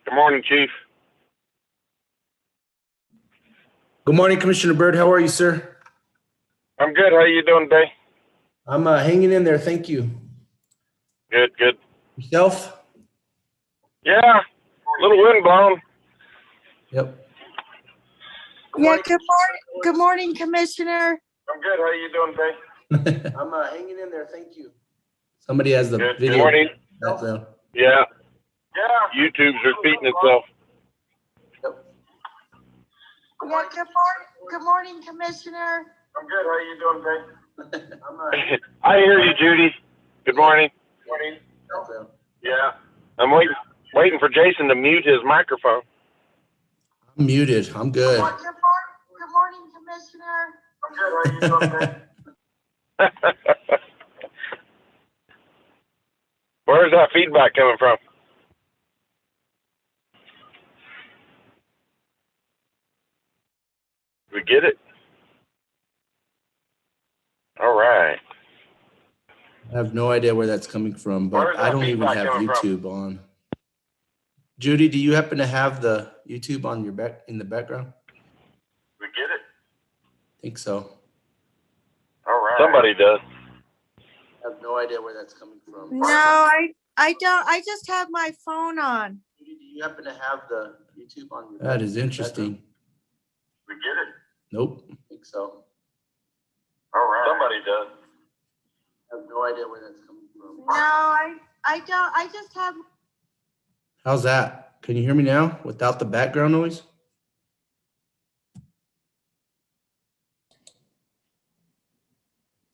Good morning, Chief. Good morning, Commissioner Byrd. How are you, sir? I'm good. How you doing today? I'm hanging in there. Thank you. Good, good. Yourself? Yeah, a little wind blown. Yep. Yeah, good morning, Commissioner. I'm good. How you doing today? I'm hanging in there. Thank you. Somebody has the Good. video Good morning. background. Yeah. Yeah. YouTube's repeating itself. Yep. Yeah, good morning, Commissioner. I'm good. How you doing today? I hear you, Judy. Good morning. Morning. Background. Yeah. I'm waiting for Jason to mute his microphone. I'm muted. I'm good. Good morning, Commissioner. I'm good. How you doing today? Where's that feedback coming from? We get it? All right. I have no idea where that's coming from, but Where's I that don't even feedback have coming from? YouTube on. Judy, do you happen to have the YouTube on your in the background? We get it? I think so. All right. Somebody does. I have no idea where that's coming from. No, I don't. I just have my phone on. Judy, do you happen to have the YouTube on your That is interesting. We get it? Nope. I think so. All right. Somebody does. I have no idea where that's coming from. No, I don't. I just have. How's that? Can you hear me now without the background noise?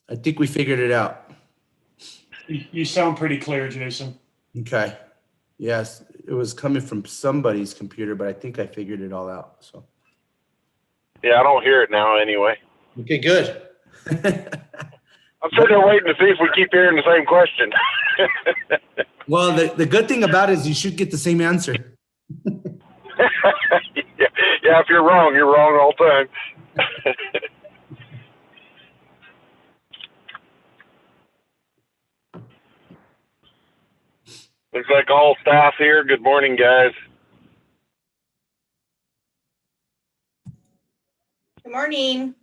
I think we figured it out. You sound pretty clear, Jason. Okay. Yes, it was coming from somebody's computer, but I think I figured it all out. So. Yeah, I don't hear it now anyway. Okay, good. I'm sitting there waiting to see if we keep hearing the same question. Well, the good thing about it is you should get the same answer. Yeah, if you're wrong all the time. Looks like all staff here. Good morning, guys. Good morning.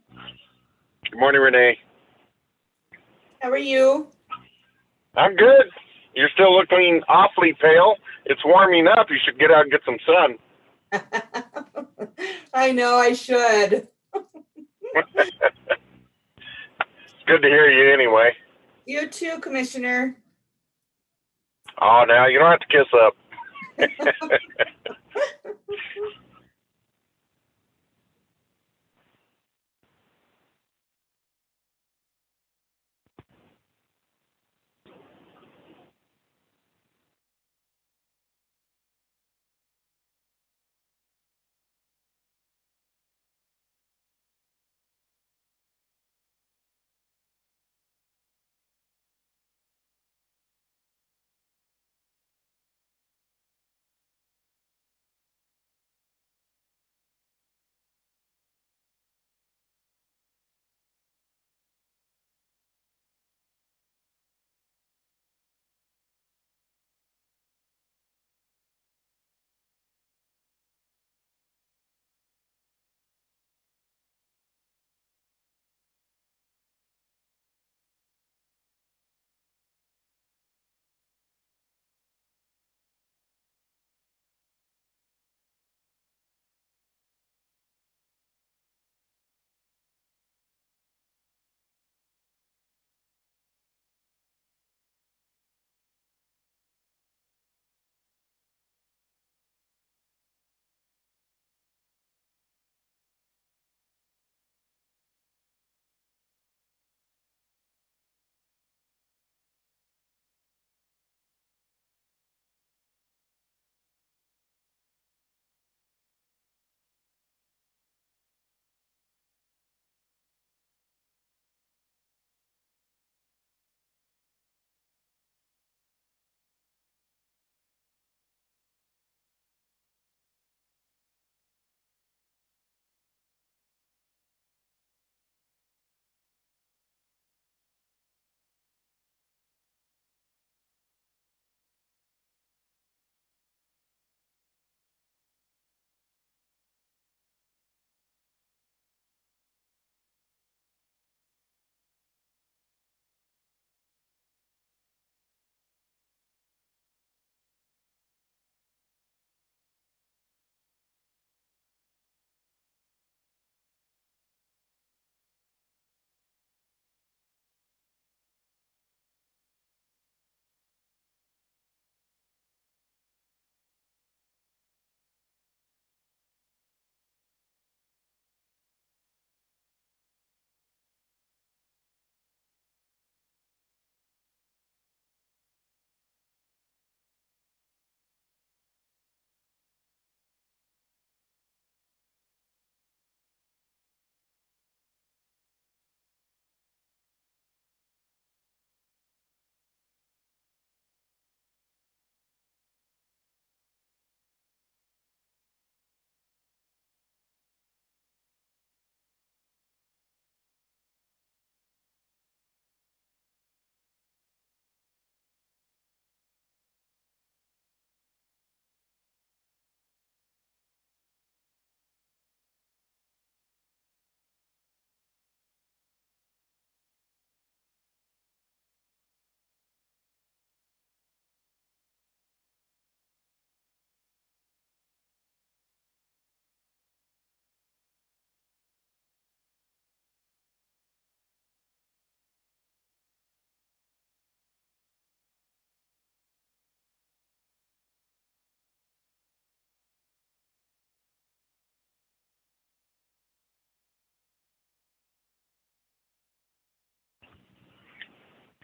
Good morning, Renee. How are you? I'm good. You're still looking awfully pale. It's warming up. You should get out and get some sun. I know I should. It's good to hear you anyway. You too, Commissioner. Oh, now you don't have to kiss up.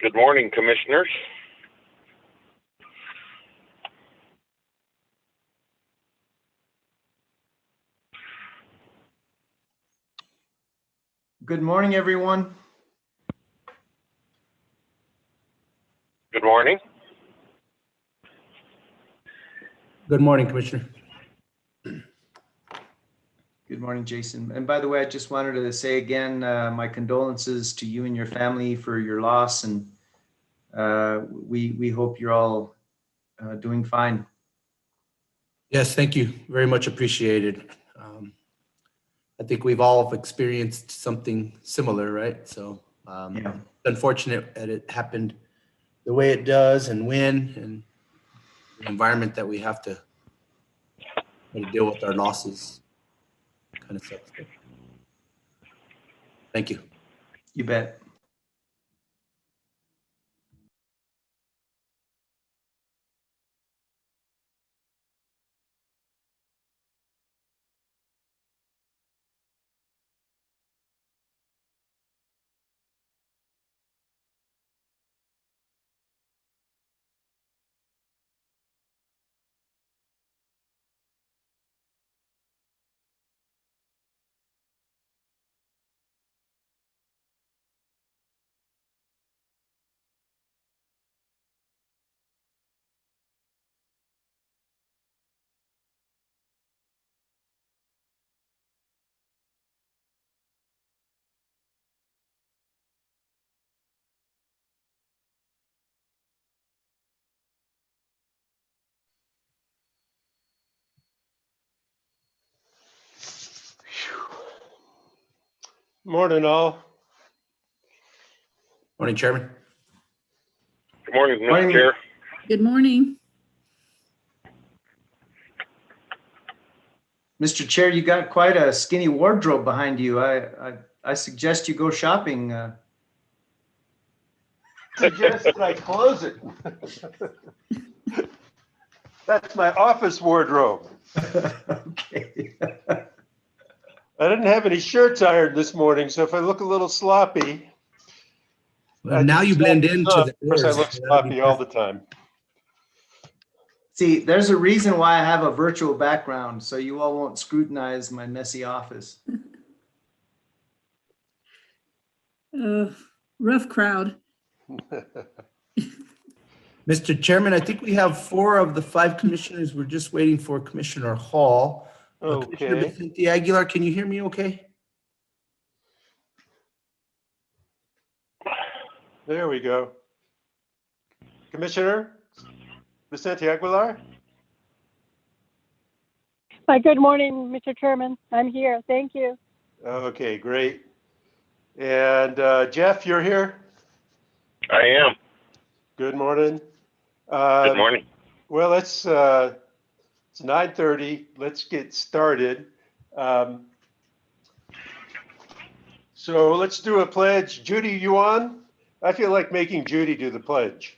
Good morning, commissioners. Good morning, everyone. Good morning. Good morning, Commissioner. Good morning, Jason. And by the way, I just wanted to say again, my condolences to you and your family for your loss, and we hope you're all doing fine. Yes, thank you. Very much appreciated. I think we've all experienced something similar, right? So Yeah. unfortunate that it happened the way it does and when, and the environment that we have to deal with our losses kind of sucks. But thank you. You bet. Morning, all. Morning, Chairman. Good morning, Mr. Morning. Chair. Good morning. Mr. Chair, you got quite a skinny wardrobe behind you. I suggest you go shopping. Suggest that I close it. That's my office wardrobe. Okay. I didn't have any shirts ironed this morning, so if I look a little sloppy. Well, now you blend into the Of course, I areas, look so that'll be sloppy all the perfect. time. See, there's a reason why I have a virtual background, so you all won't scrutinize my messy office. Rough crowd. Mr. Chairman, I think we have 4 of the 5 commissioners. We're just waiting for Commissioner Hall. Commissioner Okay. Vicente Aguilar, can you hear me okay? There we go. Commissioner Vicente Aguilar? Hi, good morning, Mr. Chairman. I'm here. Thank you. Okay, great. And Jeff, you're here? I am. Good morning. Good morning. Well, it's 9:30. Let's get started. So let's do a pledge. Judy, you on? I feel like making Judy do the pledge.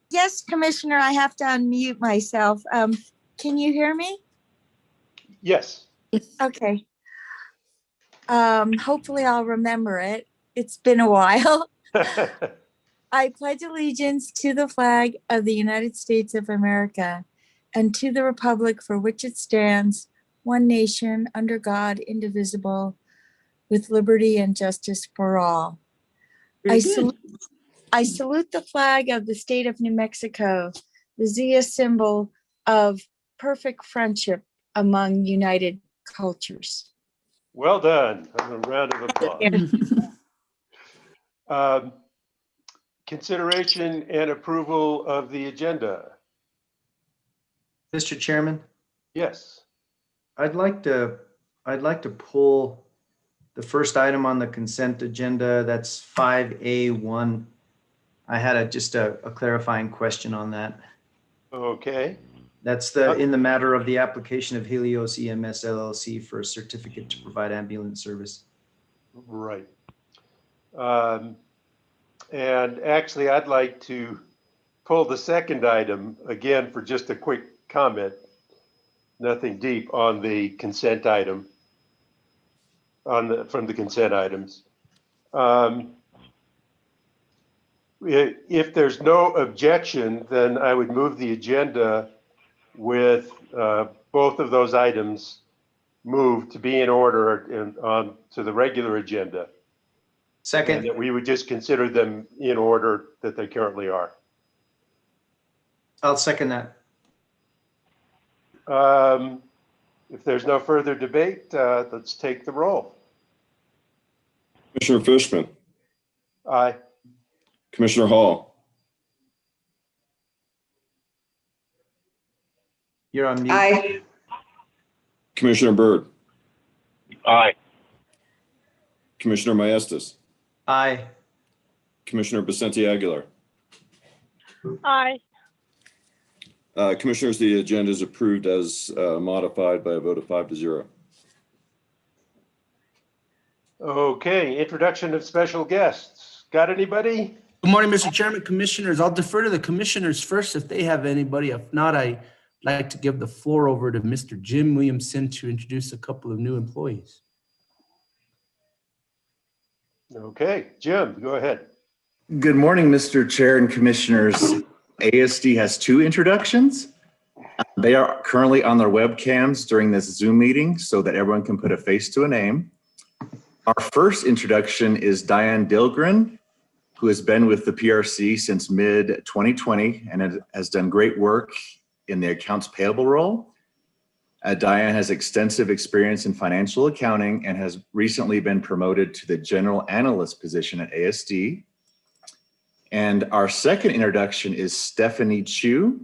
Yes, Commissioner, I have to unmute myself. Can you hear me? Yes. Okay. Hopefully I'll remember it. It's been a while. I pledge allegiance to the flag of the United States of America and to the republic for which it stands, one nation, under God, indivisible, with liberty and justice for all. I salute the flag of the state of New Mexico, the Zia symbol of perfect friendship among united cultures. Well done. A round of applause. Consideration and approval of the agenda. Mr. Chairman, Yes. I'd like to pull the first item on the consent agenda. That's 5A1. I had just a clarifying question on that. Okay. That's in the matter of the application of Helios EMS LLC for a certificate to provide ambulance service. Right. And actually, I'd like to pull the second item again for just a quick comment. Nothing deep on the consent item, from the consent items. If there's no objection, then I would move the agenda with both of those items moved to be in order and on to the regular agenda. And Second, that we would just consider them in order that they currently are. I'll second that. If there's no further debate, let's take the roll. Commissioner Fishman, Aye. Commissioner Hall, You're on mute. Aye. Commissioner Byrd, Aye. Commissioner Maestas, Aye. Commissioner Vicente Aguilar. Aye. Commissioners, the agenda is approved as modified by a vote of 5-0. Okay, introduction of special guests. Got anybody? Good morning, Mr. Chairman, Commissioners. I'll defer to the commissioners first if they have anybody. If not, I'd like to give the floor over to Mr. Jim Williamson to introduce a couple of new employees. Okay, Jim, go ahead. Good morning, Mr. Chair and Commissioners. ASD has 2 introductions. They are currently on their webcams during this Zoom meeting so that everyone can put a face to a name. Our first introduction is Diane Dilgren, who has been with the PRC since mid-2020 and has done great work in the accounts payable role. Diane has extensive experience in financial accounting and has recently been promoted to the general analyst position at ASD. And our second introduction is Stephanie Chu,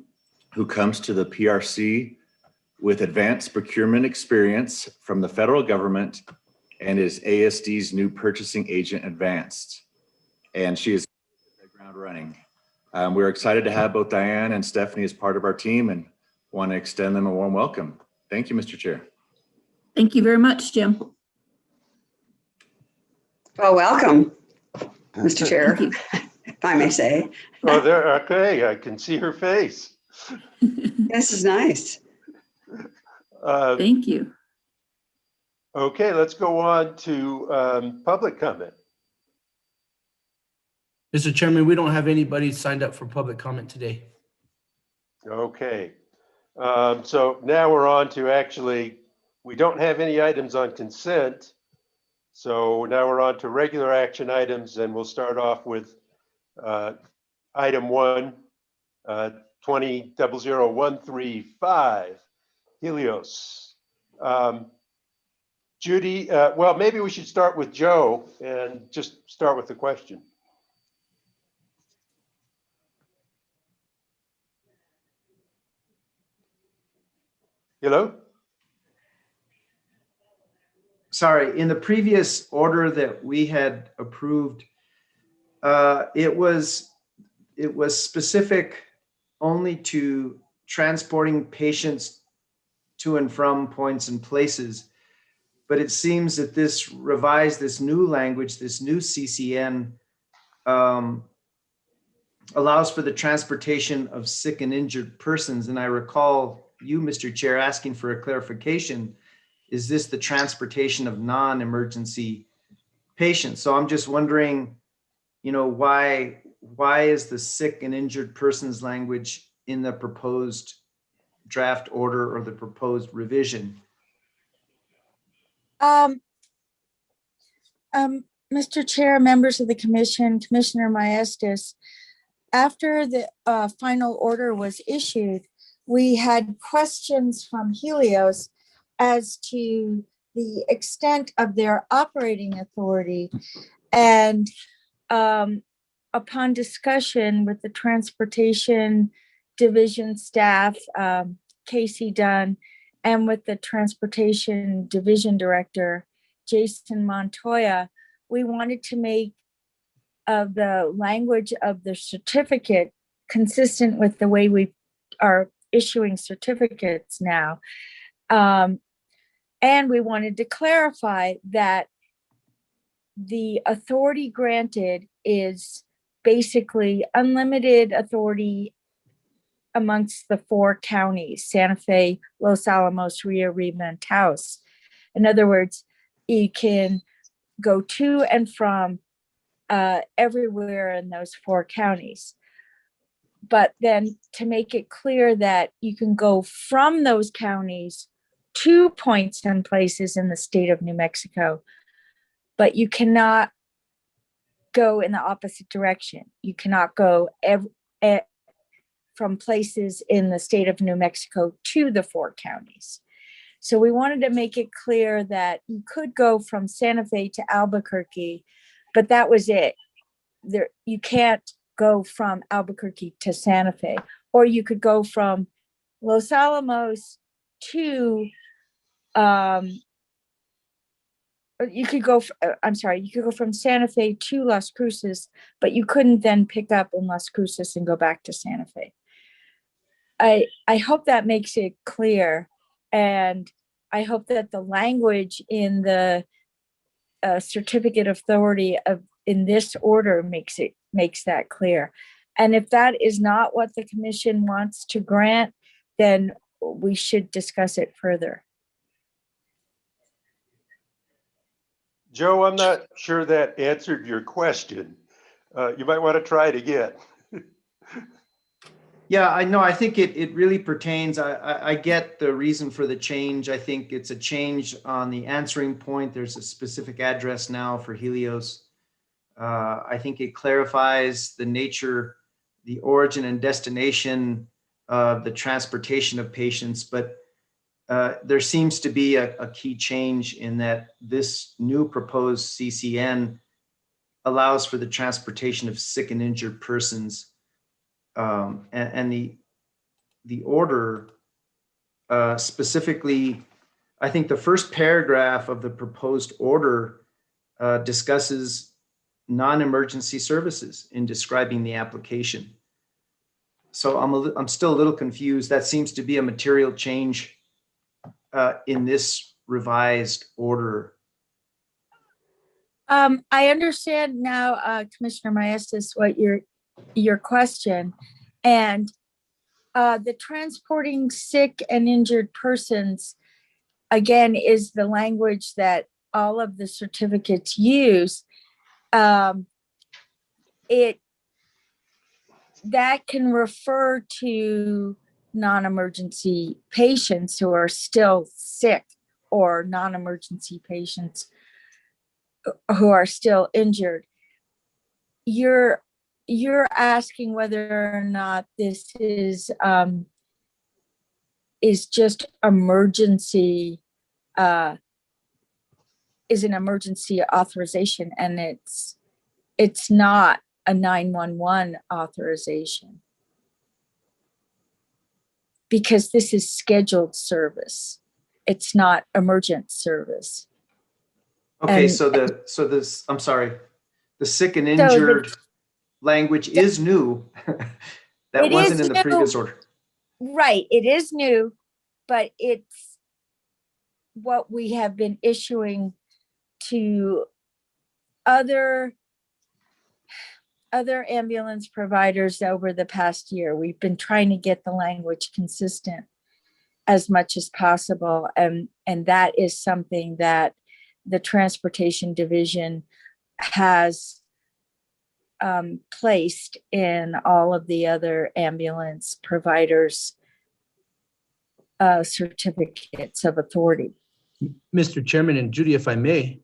who comes to the PRC with advanced procurement experience from the federal government and is ASD's new purchasing agent advanced. And she is hit the ground running. We're excited to have both Diane and Stephanie as part of our team and want to extend them a warm welcome. Thank you, Mr. Chair. Thank you very much, Jim. Well, welcome, Mr. Chair, Thank you. if I may say. Oh, there, okay, I can see her face. This is nice. Thank you. Okay, let's go on to public comment. Mr. Chairman, we don't have anybody signed up for public comment today. Okay, so now we're on to actually, we don't have any items on consent. So now we're on to regular action items, and we'll start off with item 1, 20-00135, Helios. Judy, well, maybe we should start with Joe and just start with the question. Hello? Sorry, in the previous order that we had approved, it was specific only to transporting patients to and from points and places. But it seems that this revised, this new language, this new CCN allows for the transportation of sick and injured persons. And I recall you, Mr. Chair, asking for a clarification. Is this the transportation of non-emergency patients? So I'm just wondering, why is the sick and injured persons language in the proposed draft order or the proposed revision? Mr. Chair, members of the commission, Commissioner Maestas, after the final order was issued, we had questions from Helios as to the extent of their operating authority. And upon discussion with the transportation division staff, Casey Dunn, and with the transportation division director, Jason Montoya, we wanted to make the language of the certificate consistent with the way we are issuing certificates now. And we wanted to clarify that the authority granted is basically unlimited authority amongst the 4 counties, Santa Fe, Los Alamos, Rio, Rima, and Taos. In other words, you can go to and from everywhere in those 4 counties. But then to make it clear that you can go from those counties to points and places in the state of New Mexico, but you cannot go in the opposite direction. You cannot go from places in the state of New Mexico to the 4 counties. So we wanted to make it clear that you could go from Santa Fe to Albuquerque, but that was it. There, you can't go from Albuquerque to Santa Fe, or you could go from Los Alamos to, or you could go, you could go from Santa Fe to Las Cruces, but you couldn't then pick up in Las Cruces and go back to Santa Fe. I hope that makes it clear, and I hope that the language in the certificate of authority in this order makes that clear. And if that is not what the commission wants to grant, then we should discuss it further. Joe, I'm not sure that answered your question. You might want to try it again. Yeah, I know. I think it really pertains. I get the reason for the change. I think it's a change on the answering point. There's a specific address now for Helios. I think it clarifies the nature, the origin and destination of the transportation of patients. But there seems to be a key change in that this new proposed CCN allows for the transportation of sick and injured persons. And the order specifically, I think the first paragraph of the proposed order discusses non-emergency services in describing the application. So I'm still a little confused. That seems to be a material change in this revised order. I understand now, Commissioner Maestas, what your question, and the transporting sick and injured persons, again, is the language that all of the certificates use. That can refer to non-emergency patients who are still sick, or non-emergency patients who are still injured. You're asking whether or not this is just emergency, is an emergency authorization, and it's not a 911 authorization, because this is scheduled service. It's not emergent service. Okay, And I'm sorry, the sick and injured language is new. That wasn't in the previous order. Right, it is new, but it's what we have been issuing to other ambulance providers over the past year. We've been trying to get the language consistent as much as possible, and that is something that the Transportation Division has placed in all of the other ambulance providers' certificates of authority. Mr. Chairman and Judy, if I may.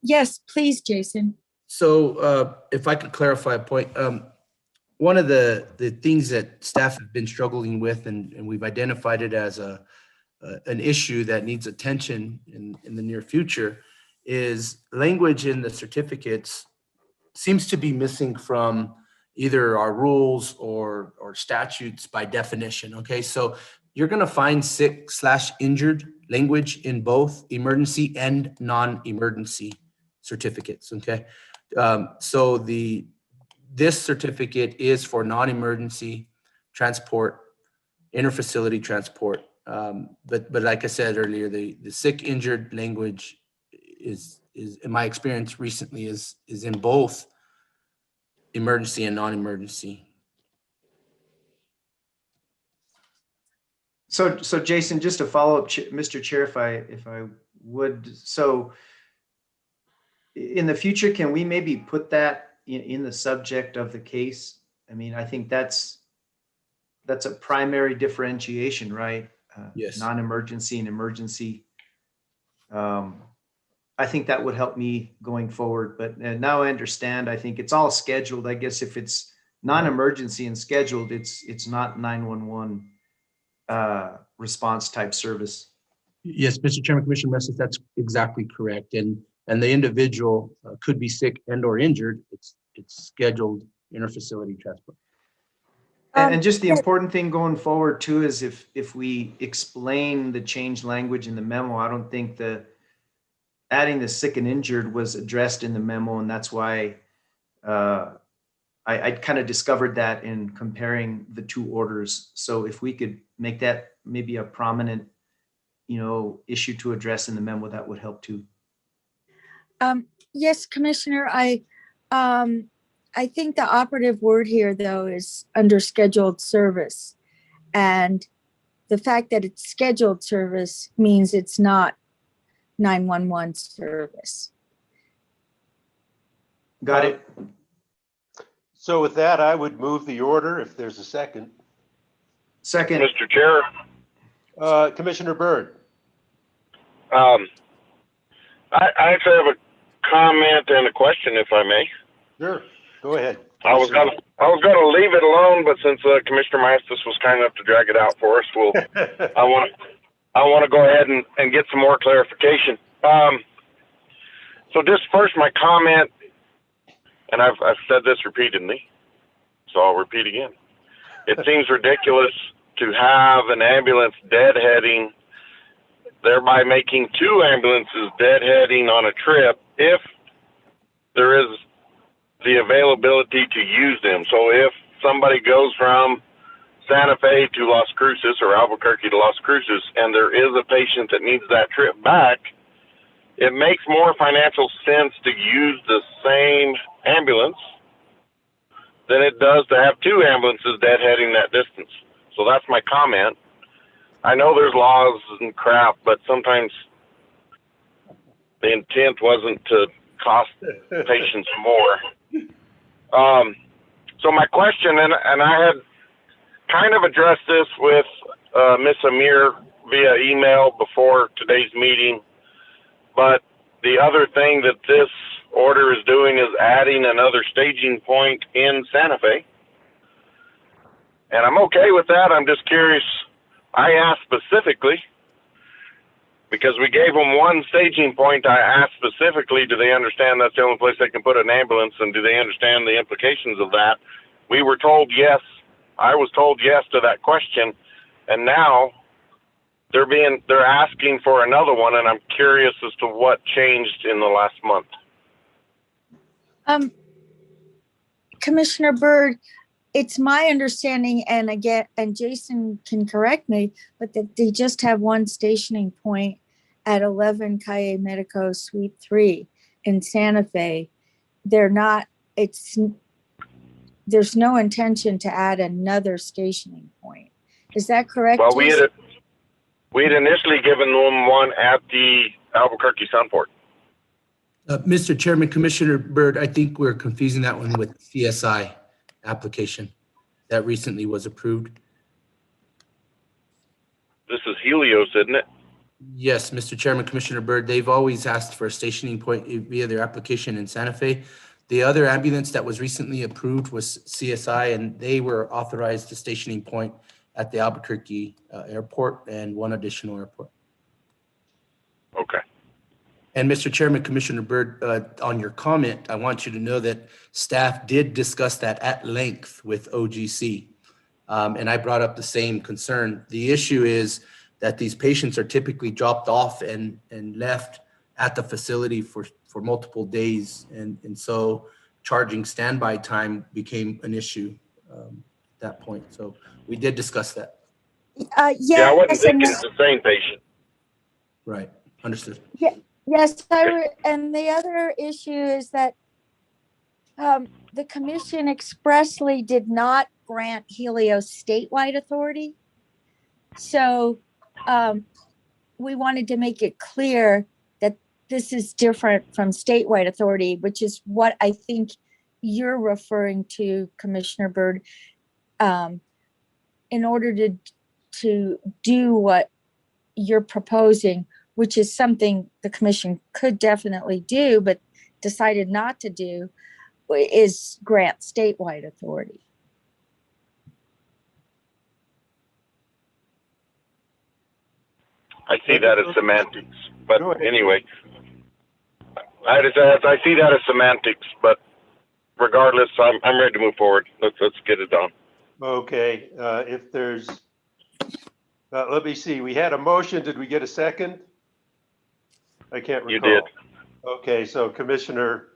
Yes, please, Jason. So if I could clarify a point, one of the things that staff have been struggling with, and we've identified it as an issue that needs attention in the near future, is language in the certificates seems to be missing from either our rules or statutes by definition. Okay, so you're going to find sick/injured language in both emergency and non-emergency certificates. Okay, so this certificate is for non-emergency transport, interfacility transport. But like I said earlier, the sick injured language is in my experience recently is in both emergency and non-emergency. So Jason, just to follow up, Mr. Chair, if I would, so in the future, can we maybe put that in the subject of the case? I mean, I think that's a primary differentiation, right? Yes. Non-emergency and emergency. I think that would help me going forward, but now I understand. I think it's all scheduled. I guess if it's non-emergency and scheduled, it's not 911 response type service. Yes, Mr. Chairman, Commissioner Messis, that's exactly correct. And the individual could be sick and or injured. It's scheduled interfacility transport. And just the important thing going forward too is if we explain the changed language in the memo, I don't think adding the sick and injured was addressed in the memo, and that's why I kind of discovered that in comparing the two orders. So if we could make that maybe a prominent, issue to address in the memo, that would help too. Yes, Commissioner, I think the operative word here, though, is under scheduled service. And the fact that it's scheduled service means it's not 911 service. Got it. So with that, I would move the order if there's a second. Second. Mr. Chair. Commissioner Byrd. I actually have a comment and a question, if I may. Sure. Go ahead. I was gonna leave it alone, but since Commissioner Maestas was kind enough to drag it out for us, I want to go ahead and get some more clarification. So just first, my comment, and I've said this repeatedly, so I'll repeat again. It seems ridiculous to have an ambulance deadheading, thereby making two ambulances deadheading on a trip if there is the availability to use them. So if somebody goes from Santa Fe to Las Cruces or Albuquerque to Las Cruces and there is a patient that needs that trip back, it makes more financial sense to use the same ambulance than it does to have two ambulances deadheading that distance. So that's my comment. I know there's laws and crap, but sometimes the intent wasn't to cost patients more. So my question, and I had kind of addressed this with Miss Amir via email before today's meeting, but the other thing that this order is doing is adding another staging point in Santa Fe. And I'm okay with that. I'm just curious. I asked specifically, because we gave them one staging point, I asked specifically, do they understand that's the only place they can put an ambulance, and do they understand the implications of that? We were told yes. I was told yes to that question, and now they're asking for another one, and I'm curious as to what changed in the last month. Commissioner Byrd, it's my understanding, and Jason can correct me, but that they just have one stationing point at 11 Calle Medico Suite 3 in Santa Fe. There's no intention to add another stationing point. Is that correct? Well, we had initially given them one at the Albuquerque Sunport. Mr. Chairman, Commissioner Byrd, I think we're confusing that one with CSI application that recently was approved. This is Helios, isn't it? Yes, Mr. Chairman, Commissioner Byrd, they've always asked for a stationing point via their application in Santa Fe. The other ambulance that was recently approved was CSI, and they were authorized a stationing point at the Albuquerque airport and one additional airport. Okay. And Mr. Chairman, Commissioner Byrd, on your comment, I want you to know that staff did discuss that at length with OGC. And I brought up the same concern. The issue is that these patients are typically dropped off and left at the facility for multiple days. And so charging standby time became an issue at that point. So we did discuss that. Yeah, I wasn't thinking it's the same patient. Right, understood. Yeah. Yes, and the other issue is that the commission expressly did not grant Helios statewide authority. So we wanted to make it clear that this is different from statewide authority, which is what I think you're referring to, Commissioner Byrd. In order to do what you're proposing, which is something the commission could definitely do, but decided not to do, is grant statewide authority. I see that as semantics, but Go ahead. anyway, I see that as semantics, but regardless, I'm ready to move forward. Let's get it done. Okay, if there's, let me see, we had a motion. Did we get a second? I can't recall. You did. Okay, so Commissioner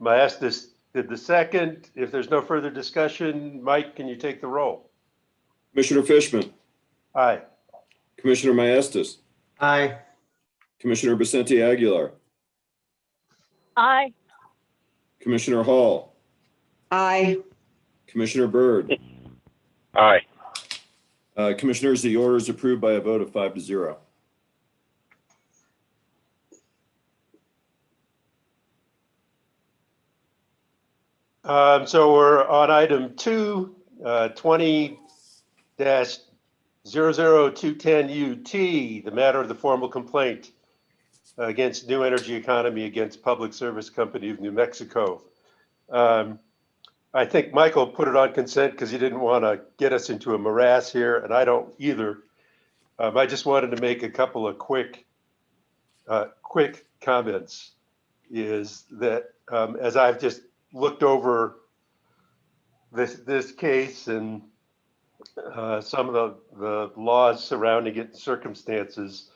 Maestas did the second. If there's no further discussion, Mike, can you take the roll? Commissioner Fishman, Aye. Commissioner Maestas, Aye. Commissioner Vicente Aguilar, Aye. Commissioner Hall, Aye. Commissioner Byrd. Aye. Commissioners, the order is approved by a vote of 5-0. So we're on item 2, 20-00210 UT, the matter of the formal complaint against New Energy Economy against Public Service Company of New Mexico. I think Michael put it on consent because he didn't want to get us into a morass here, and I don't either. I just wanted to make a couple of quick comments. Is that as I've just looked over this case and some of the laws surrounding it and circumstances,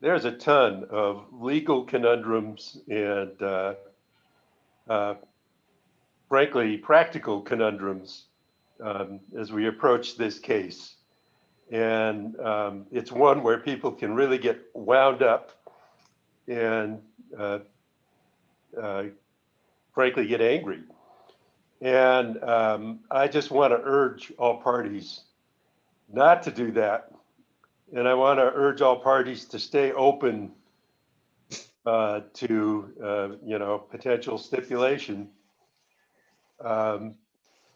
there's a ton of legal conundrums and frankly practical conundrums as we approach this case. And it's one where people can really get wound up and frankly get angry. And I just want to urge all parties not to do that. And I want to urge all parties to stay open to potential stipulation,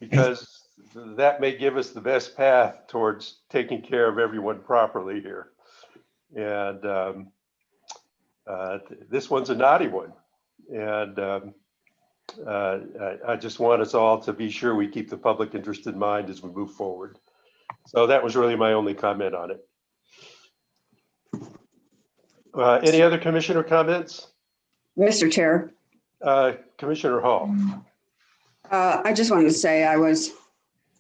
because that may give us the best path towards taking care of everyone properly here. And this one's a naughty one. And I just want us all to be sure we keep the public interest in mind as we move forward. So that was really my only comment on it. Any other commissioner comments? Mr. Chair, Commissioner Hall. I just wanted to say I was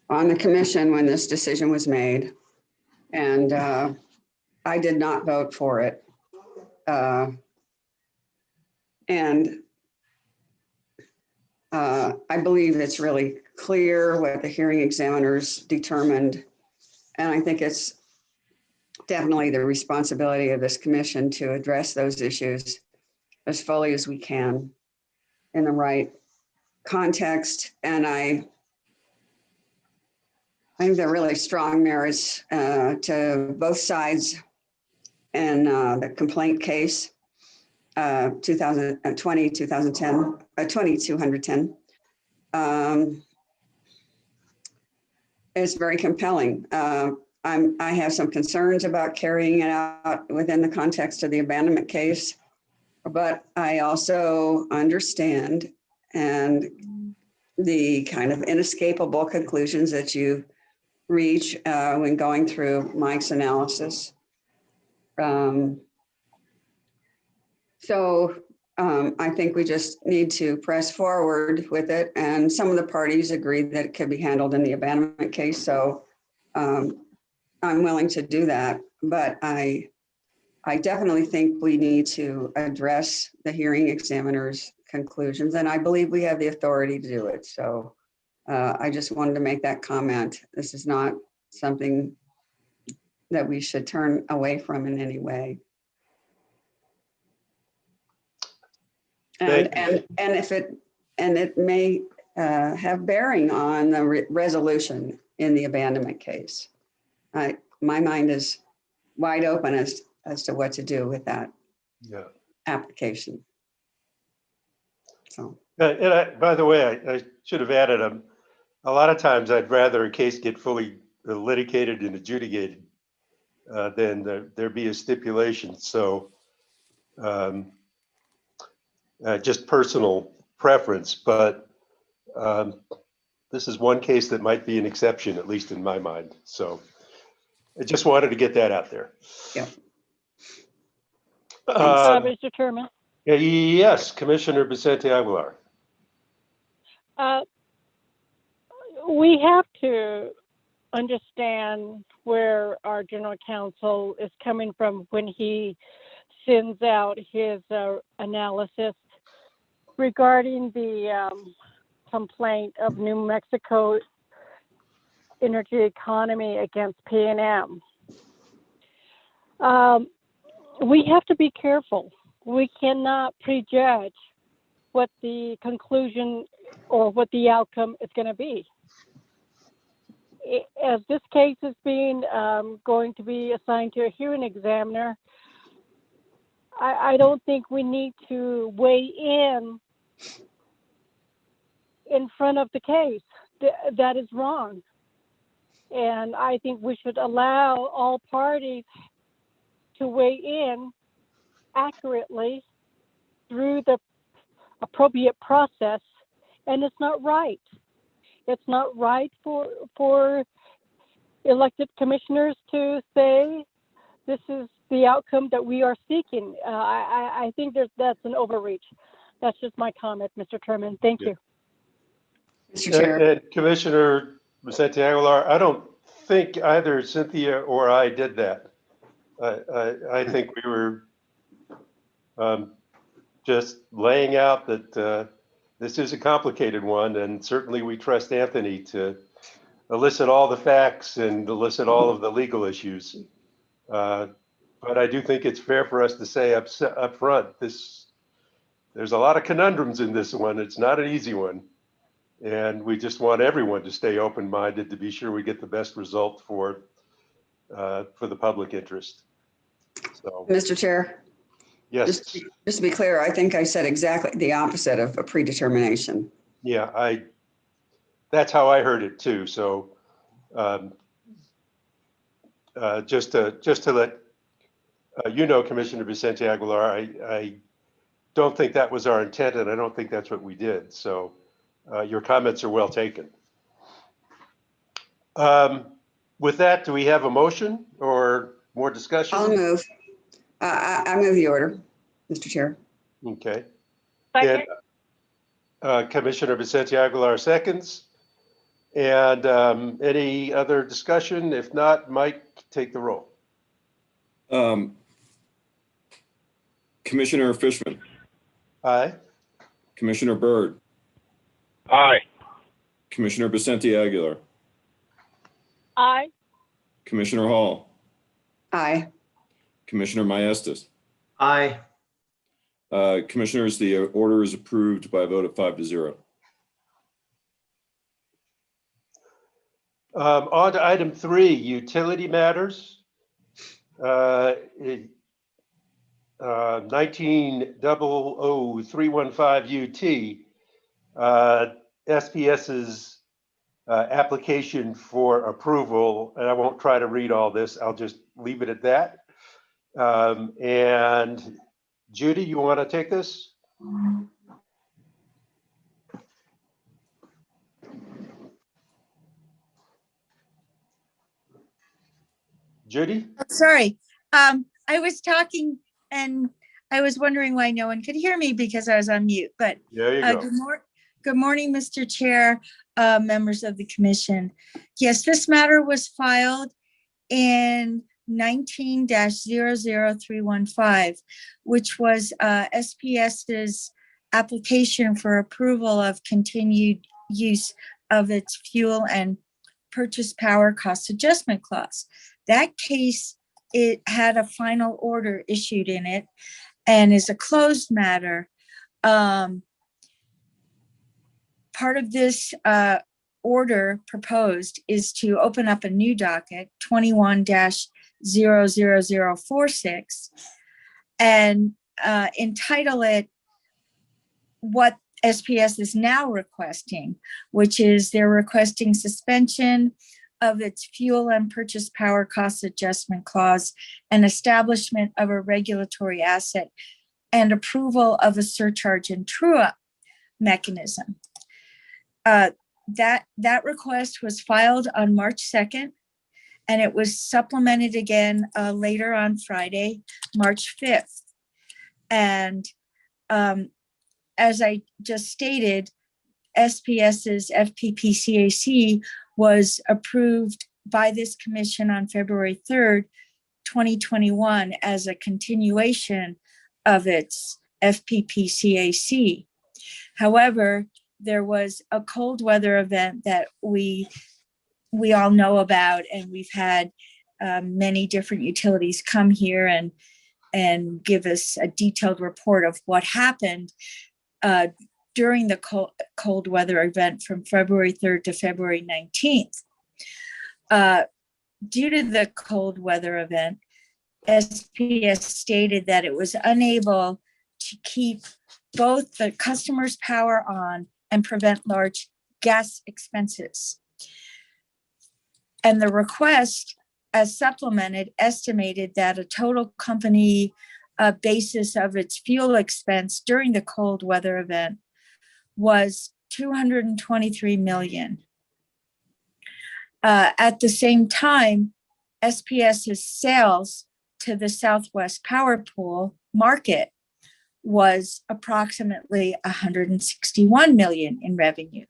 on the commission when this decision was made, and I did not vote for it. And I believe it's really clear what the hearing examiners determined. And I think it's definitely the responsibility of this commission to address those issues as fully as we can in the right context. And I think there are really strong merits to both sides in the complaint case, 2210. It's very compelling. I have some concerns about carrying it out within the context of the abandonment case, but I also understand and the kind of inescapable conclusions that you reach when going through Mike's analysis. I think we just need to press forward with it, and some of the parties agree that it can be handled in the abandonment case. So I'm willing to do that, but I definitely think we need to address the hearing examiner's conclusions, and I believe we have the authority to do it. So I just wanted to make that comment. This is not something that we should turn away from in any way. And it may have bearing on the resolution in the abandonment case. My mind is wide open as to what to do with that. Yeah. application. So, By the way, I should have added, a lot of times I'd rather a case get fully litigated and adjudicated than there be a stipulation. So just personal preference, but this is one case that might be an exception, at least in my mind. So I just wanted to get that out there. yeah. Mr. Chairman, Yes, Commissioner Vicente Aguilar. we have to understand where our general counsel is coming from when he sends out his analysis regarding the complaint of New Mexico energy economy against PNM. We have to be careful. We cannot prejudge what the conclusion or what the outcome is going to be. As this case is being going to be assigned to a hearing examiner, I don't think we need to weigh in front of the case. That is wrong. And I think we should allow all parties to weigh in accurately through the appropriate process. And it's not right. It's not right for elected commissioners to say this is the outcome that we are seeking. I think that's an overreach. That's just my comment, Mr. Chairman. Thank you. Mr. Chair. And Commissioner Vicente Aguilar, I don't think either Cynthia or I did that. I think we were just laying out that this is a complicated one, and certainly we trust Anthony to elicit all the facts and elicit all of the legal issues. But I do think it's fair for us to say up front, there's a lot of conundrums in this one. It's not an easy one. And we just want everyone to stay open-minded to be sure we get the best result for the public interest. So, Mr. Chair, yes. just to be clear, I think I said exactly the opposite of a predetermination. Yeah, that's how I heard it too. So just to let you know, Commissioner Vicente Aguilar, I don't think that was our intent, and I don't think that's what we did. So your comments are well taken. With that, do we have a motion or more discussion? I'll move. I move the order, Mr. Chair. Okay. Second. And Commissioner Vicente Aguilar seconds. And any other discussion? If not, Mike, take the roll. Commissioner Fishman, Aye. Commissioner Byrd, Aye. Commissioner Vicente Aguilar, Aye. Commissioner Hall, Aye. Commissioner Maestas. Aye. Commissioners, the order is approved by a vote of 5-0. On to item 3, utility matters. 19000315 UT, SPS's application for approval, and I won't try to read all this, I'll just leave it at that. And Judy, you want to take this? Judy? Sorry. I was talking and I was wondering why no one could hear me because I was on mute, but There you go. good morning, Mr. Chair, members of the commission. Yes, this matter was filed in 19-00315, which was SPS's application for approval of continued use of its fuel and purchase power cost adjustment clause. That case, it had a final order issued in it and is a closed matter. Part of this order proposed is to open up a new docket, 21-00046, and entitle it what SPS is now requesting, which is they're requesting suspension of its fuel and purchase power cost adjustment clause and establishment of a regulatory asset and approval of a surcharge and true-up mechanism. That request was filed on March 2nd, and it was supplemented again later on Friday, March 5th. And as I just stated, SPS's FPPCAC was approved by this commission on February 3rd, 2021 as a continuation of its FPPCAC. However, there was a cold weather event that we all know about, and we've had many different utilities come here and give us a detailed report of what happened during the cold weather event from February 3rd to February 19th. Due to the cold weather event, SPS stated that it was unable to keep both the customer's power on and prevent large gas expenses. And the request, as supplemented, estimated that a total company basis of its fuel expense during the cold weather event was $223 million. At the same time, SPS's sales to the Southwest Power Pool market was approximately $161 million in revenue.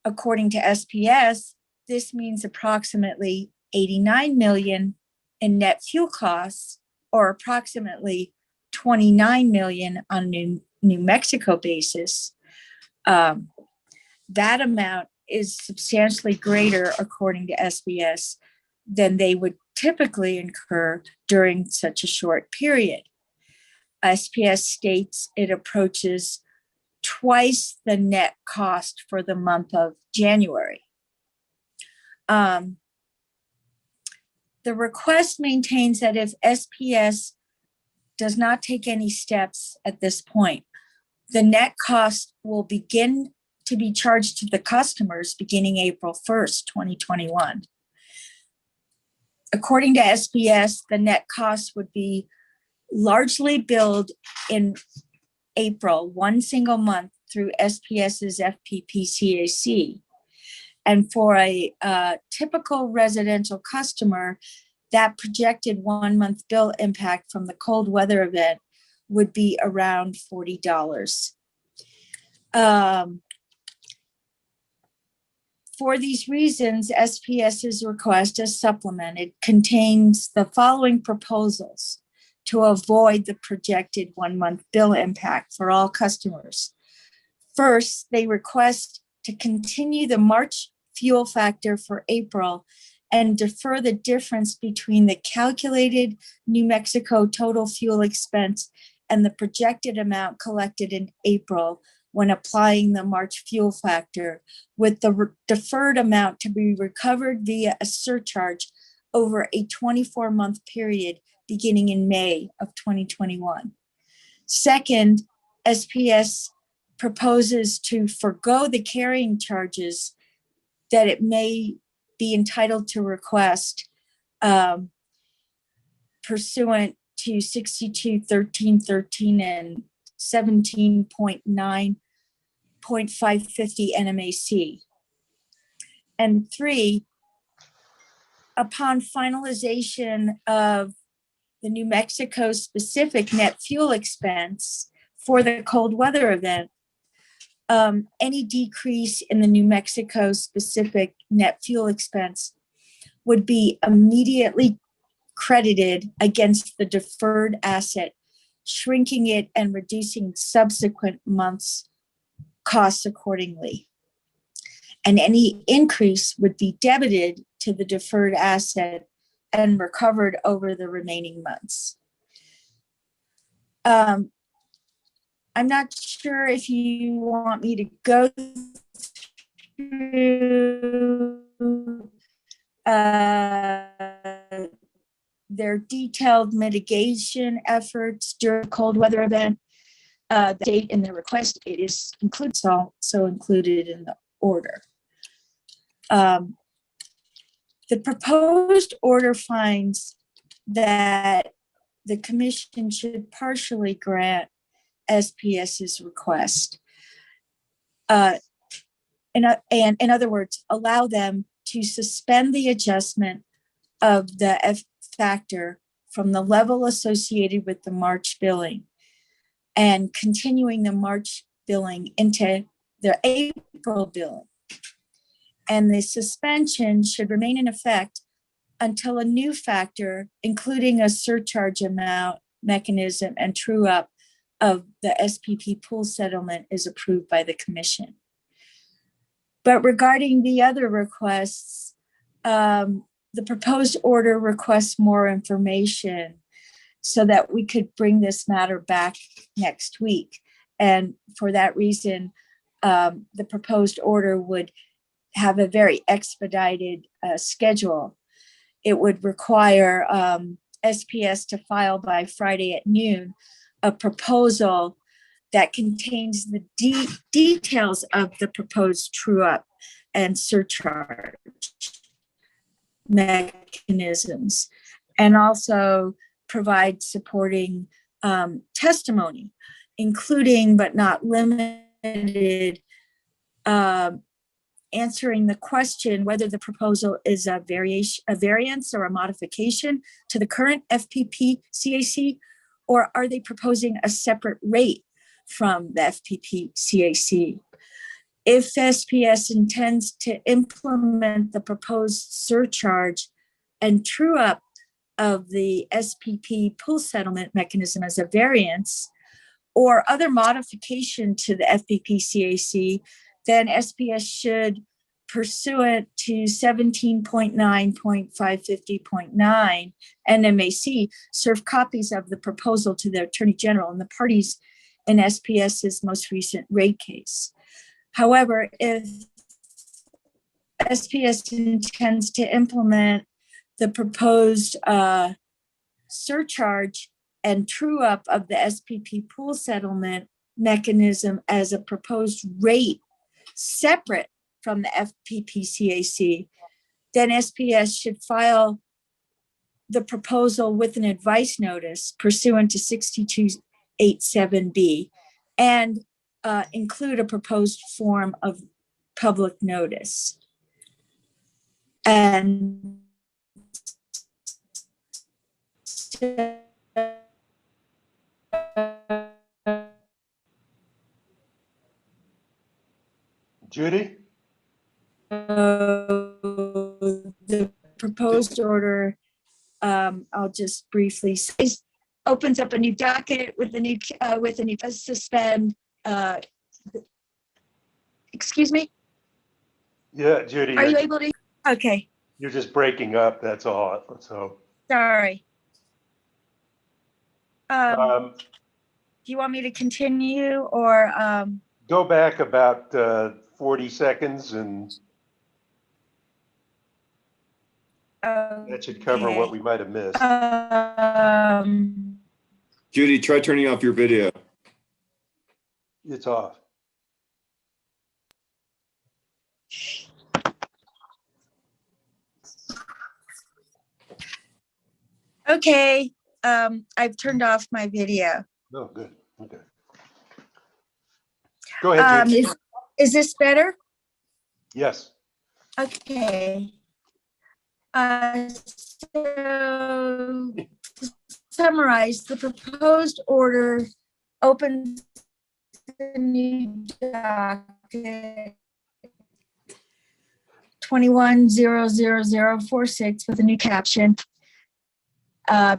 According to SPS, this means approximately $89 million in net fuel costs, or approximately $29 million on New Mexico basis. That amount is substantially greater, according to SPS, than they would typically incur during such a short period. SPS states it approaches twice the net cost for the month of January. The request maintains that if SPS does not take any steps at this point, the net cost will begin to be charged to the customers beginning April 1st, 2021. According to SPS, the net cost would be largely billed in April, one single month through SPS's FPPCAC. And for a typical residential customer, that projected 1 month bill impact from the cold weather event would be around $40. For these reasons, SPS's request, as supplemented, contains the following proposals to avoid the projected 1 month bill impact for all customers. First, they request to continue the March fuel factor for April and defer the difference between the calculated New Mexico total fuel expense and the projected amount collected in April when applying the March fuel factor, with the deferred amount to be recovered via a surcharge over a 24-month period beginning in May of 2021. Second, SPS proposes to forgo the carrying charges that it may be entitled to request pursuant to 62.13.13 and 17.9.550 NMAC. And three, upon finalization of the New Mexico specific net fuel expense for the cold weather event, any decrease in the New Mexico specific net fuel expense would be immediately credited against the deferred asset, shrinking it and reducing subsequent months' costs accordingly. And any increase would be debited to the deferred asset and recovered over the remaining months. I'm not sure if you want me to go through their detailed mitigation efforts during a cold weather event. The date in the request, it is included, so included in the order. The proposed order finds that the commission should partially grant SPS's request. And in other words, allow them to suspend the adjustment of the F factor from the level associated with the March billing and continuing the March billing into the April billing. And the suspension should remain in effect until a new factor, including a surcharge amount mechanism and true up of the SPP pool settlement, is approved by the commission. But regarding the other requests, the proposed order requests more information so that we could bring this matter back next week. And for that reason, the proposed order would have a very expedited schedule. It would require SPS to file by Friday at noon a proposal that contains the details of the proposed true-up and surcharge mechanisms, and also provide supporting testimony, including but not limited answering the question whether the proposal is a variance or a modification to the current FPP CAC, or are they proposing a separate rate from the FPP CAC? If SPS intends to implement the proposed surcharge and true up of the SPP pool settlement mechanism as a variance or other modification to the FPP CAC, then SPS should, pursuant to 17.9.550.9 NMAC, serve copies of the proposal to the Attorney General and the parties in SPS's most recent rate case. However, if SPS intends to implement the proposed surcharge and true up of the SPP pool settlement mechanism as a proposed rate separate from the FPP CAC, then SPS should file the proposal with an advice notice pursuant to 6287B and include a proposed form of public notice. And Judy? The proposed order, I'll just briefly say, opens up a new docket with a new suspend. Excuse me? Yeah, Judy. Are you able to? Okay, You're just breaking up, that's all, so. sorry. Um, Do you want me to continue or? Go back about 40 seconds and that should cover what we might have missed. Judy, try turning off your video. It's off. Okay, I've turned off my video. Oh, good. Okay. Go ahead, Judy. Is this better? Yes. Okay. So to summarize, the proposed order opens the new docket 21-00046 with a new caption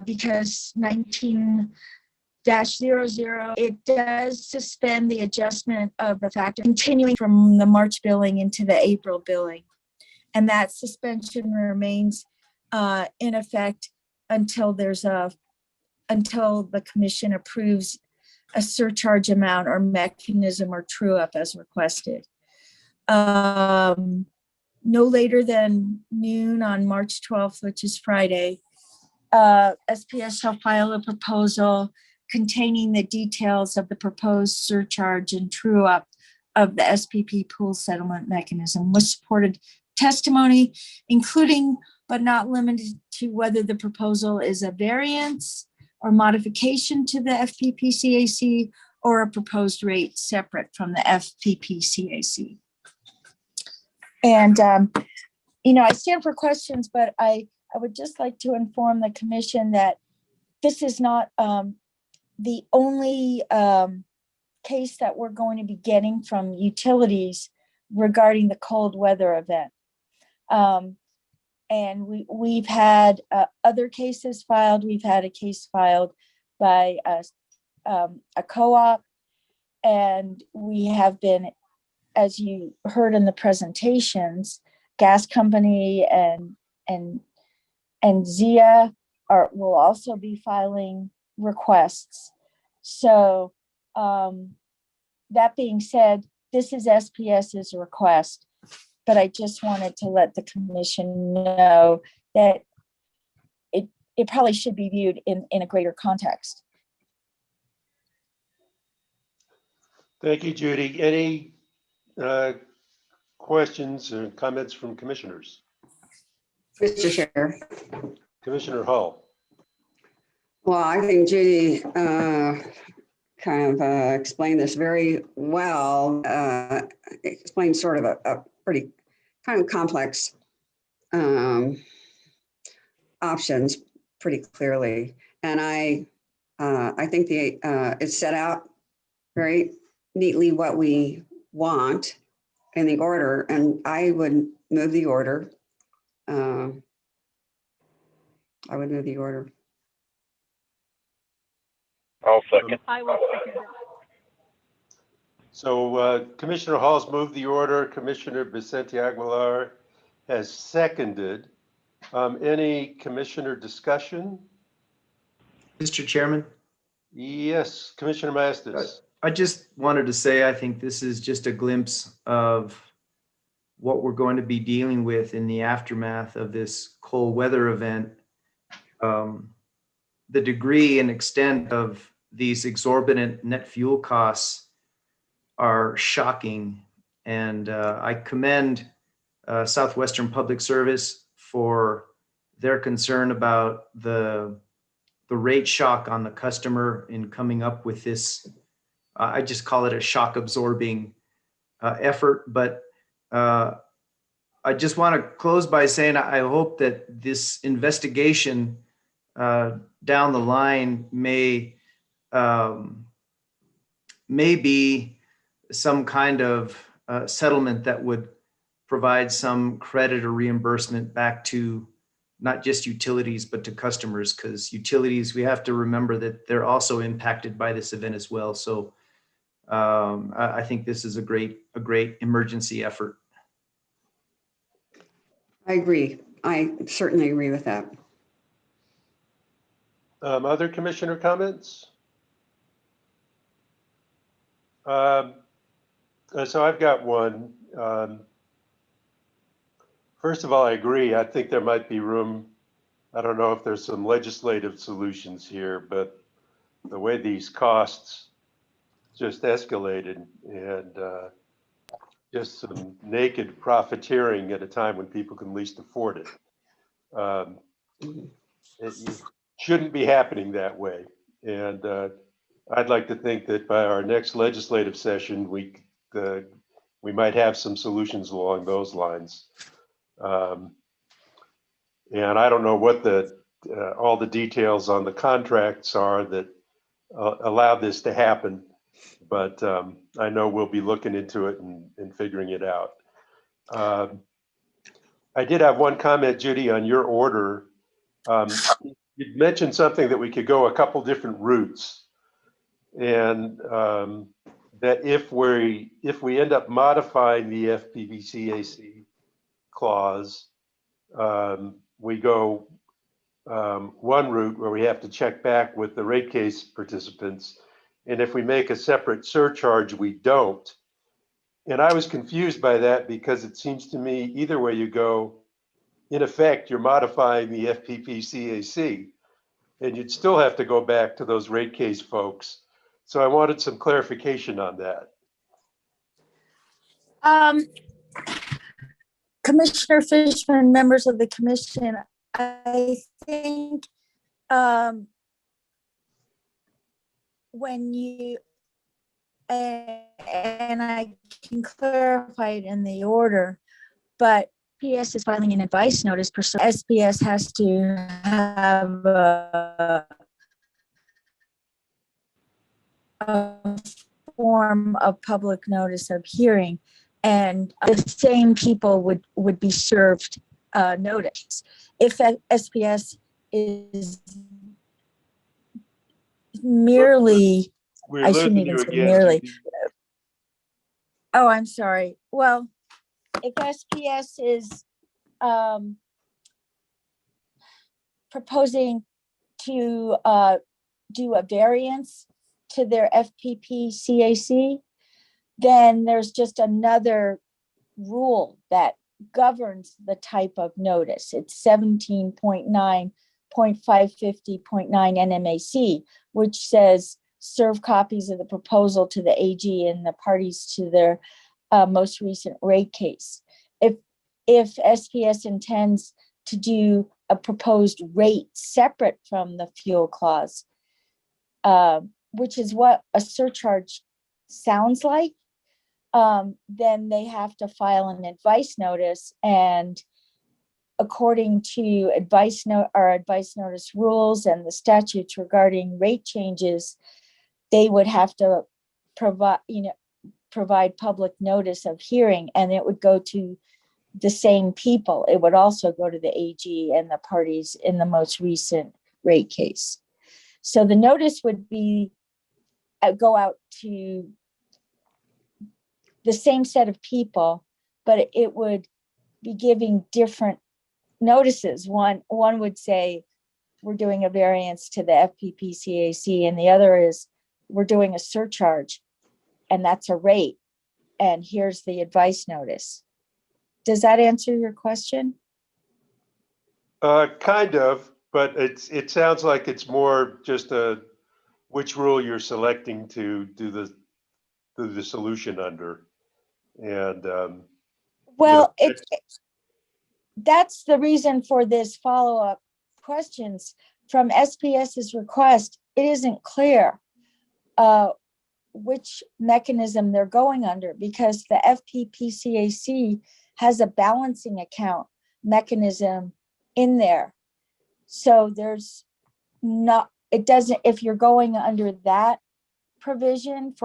because 19-00, it does suspend the adjustment of the factor continuing from the March billing into the April billing. And that suspension remains in effect until the commission approves a surcharge amount or mechanism or true up as requested. No later than noon on March 12th, which is Friday, SPS shall file a proposal containing the details of the proposed surcharge and true up of the SPP pool settlement mechanism with supported testimony, including but not limited to whether the proposal is a variance or modification to the FPPCAC or a proposed rate separate from the FPPCAC. And, I stand for questions, but I would just like to inform the commission that this is not the only case that we're going to be getting from utilities regarding the cold weather event. And we've had other cases filed. We've had a case filed by a co-op, and we have been, as you heard in the presentations, gas company and ZIA will also be filing requests. So that being said, this is SPS's request, but I just wanted to let the commission know that it probably should be viewed in a greater context. Thank you, Judy. Any questions or comments from commissioners? Mr. Chair. Commissioner Hull. Well, I think Judy kind of explained this very well, explained sort of a pretty kind of complex options pretty clearly. And I think it's set out very neatly what we want in the order, and I would move the order. I would move the order. I'll second. I will second it. So Commissioner Hall's moved the order. Commissioner Vicente Aguilar has seconded. Any commissioner discussion? Mr. Chairman? Yes, Commissioner Mastis. I just wanted to say, I think this is just a glimpse of what we're going to be dealing with in the aftermath of this cold weather event. The degree and extent of these exorbitant net fuel costs are shocking. And I commend Southwestern Public Service for their concern about the rate shock on the customer in coming up with this. I just call it a shock absorbing effort. But I just want to close by saying I hope that this investigation down the line may be some kind of settlement that would provide some credit or reimbursement back to not just utilities, but to customers, because utilities, we have to remember that they're also impacted by this event as well. So I think this is a great emergency effort. I agree. I certainly agree with that. Other commissioner comments? So I've got one. First of all, I agree. I think there might be room. I don't know if there's some legislative solutions here, but the way these costs just escalated and just some naked profiteering at a time when people can least afford it. It shouldn't be happening that way. And I'd like to think that by our next legislative session, we might have some solutions along those lines. And I don't know what all the details on the contracts are that allow this to happen, but I know we'll be looking into it and figuring it out. I did have one comment, Judy, on your order. You mentioned something that we could go a couple different routes, and that if we end up modifying the FPPCAC clause, we go one route where we have to check back with the rate case participants, and if we make a separate surcharge, we don't. And I was confused by that because it seems to me either way you go, in effect, you're modifying the FPPCAC. and you'd still have to go back to those rate case folks. So I wanted some clarification on that. Commissioner Fishman, members of the commission, I think when you, and I can clarify it in the order, but SPS is filing an advice notice. SPS has to have a form of public notice of hearing, and the same people would be served notice. If SPS is merely, We're I shouldn't losing even you say again, merely. Judy. Oh, I'm sorry. Well, if SPS is proposing to do a variance to their FPP CAC, then there's just another rule that governs the type of notice. It's 17.9.550.9 NMAC, which says serve copies of the proposal to the AG and the parties to their most recent rate case. If SPS intends to do a proposed rate separate from the fuel clause, which is what a surcharge sounds like, then they have to file an advice notice, and according to advice notice rules and the statutes regarding rate changes, they would have to provide public notice of hearing, and it would go to the same people. It would also go to the AG and the parties in the most recent rate case. So the notice would be go out to the same set of people, but it would be giving different notices. One would say, we're doing a variance to the FPP CAC, and the other is, we're doing a surcharge, and that's a rate, and here's the advice notice. Does that answer your question? Kind of, but it sounds like it's more just which rule you're selecting to do the solution under. And well, that's the reason for this follow-up questions from SPS's request. It isn't clear which mechanism they're going under, because the FPPCAC has a balancing account mechanism in there. So there's not, it doesn't, if you're going under that provision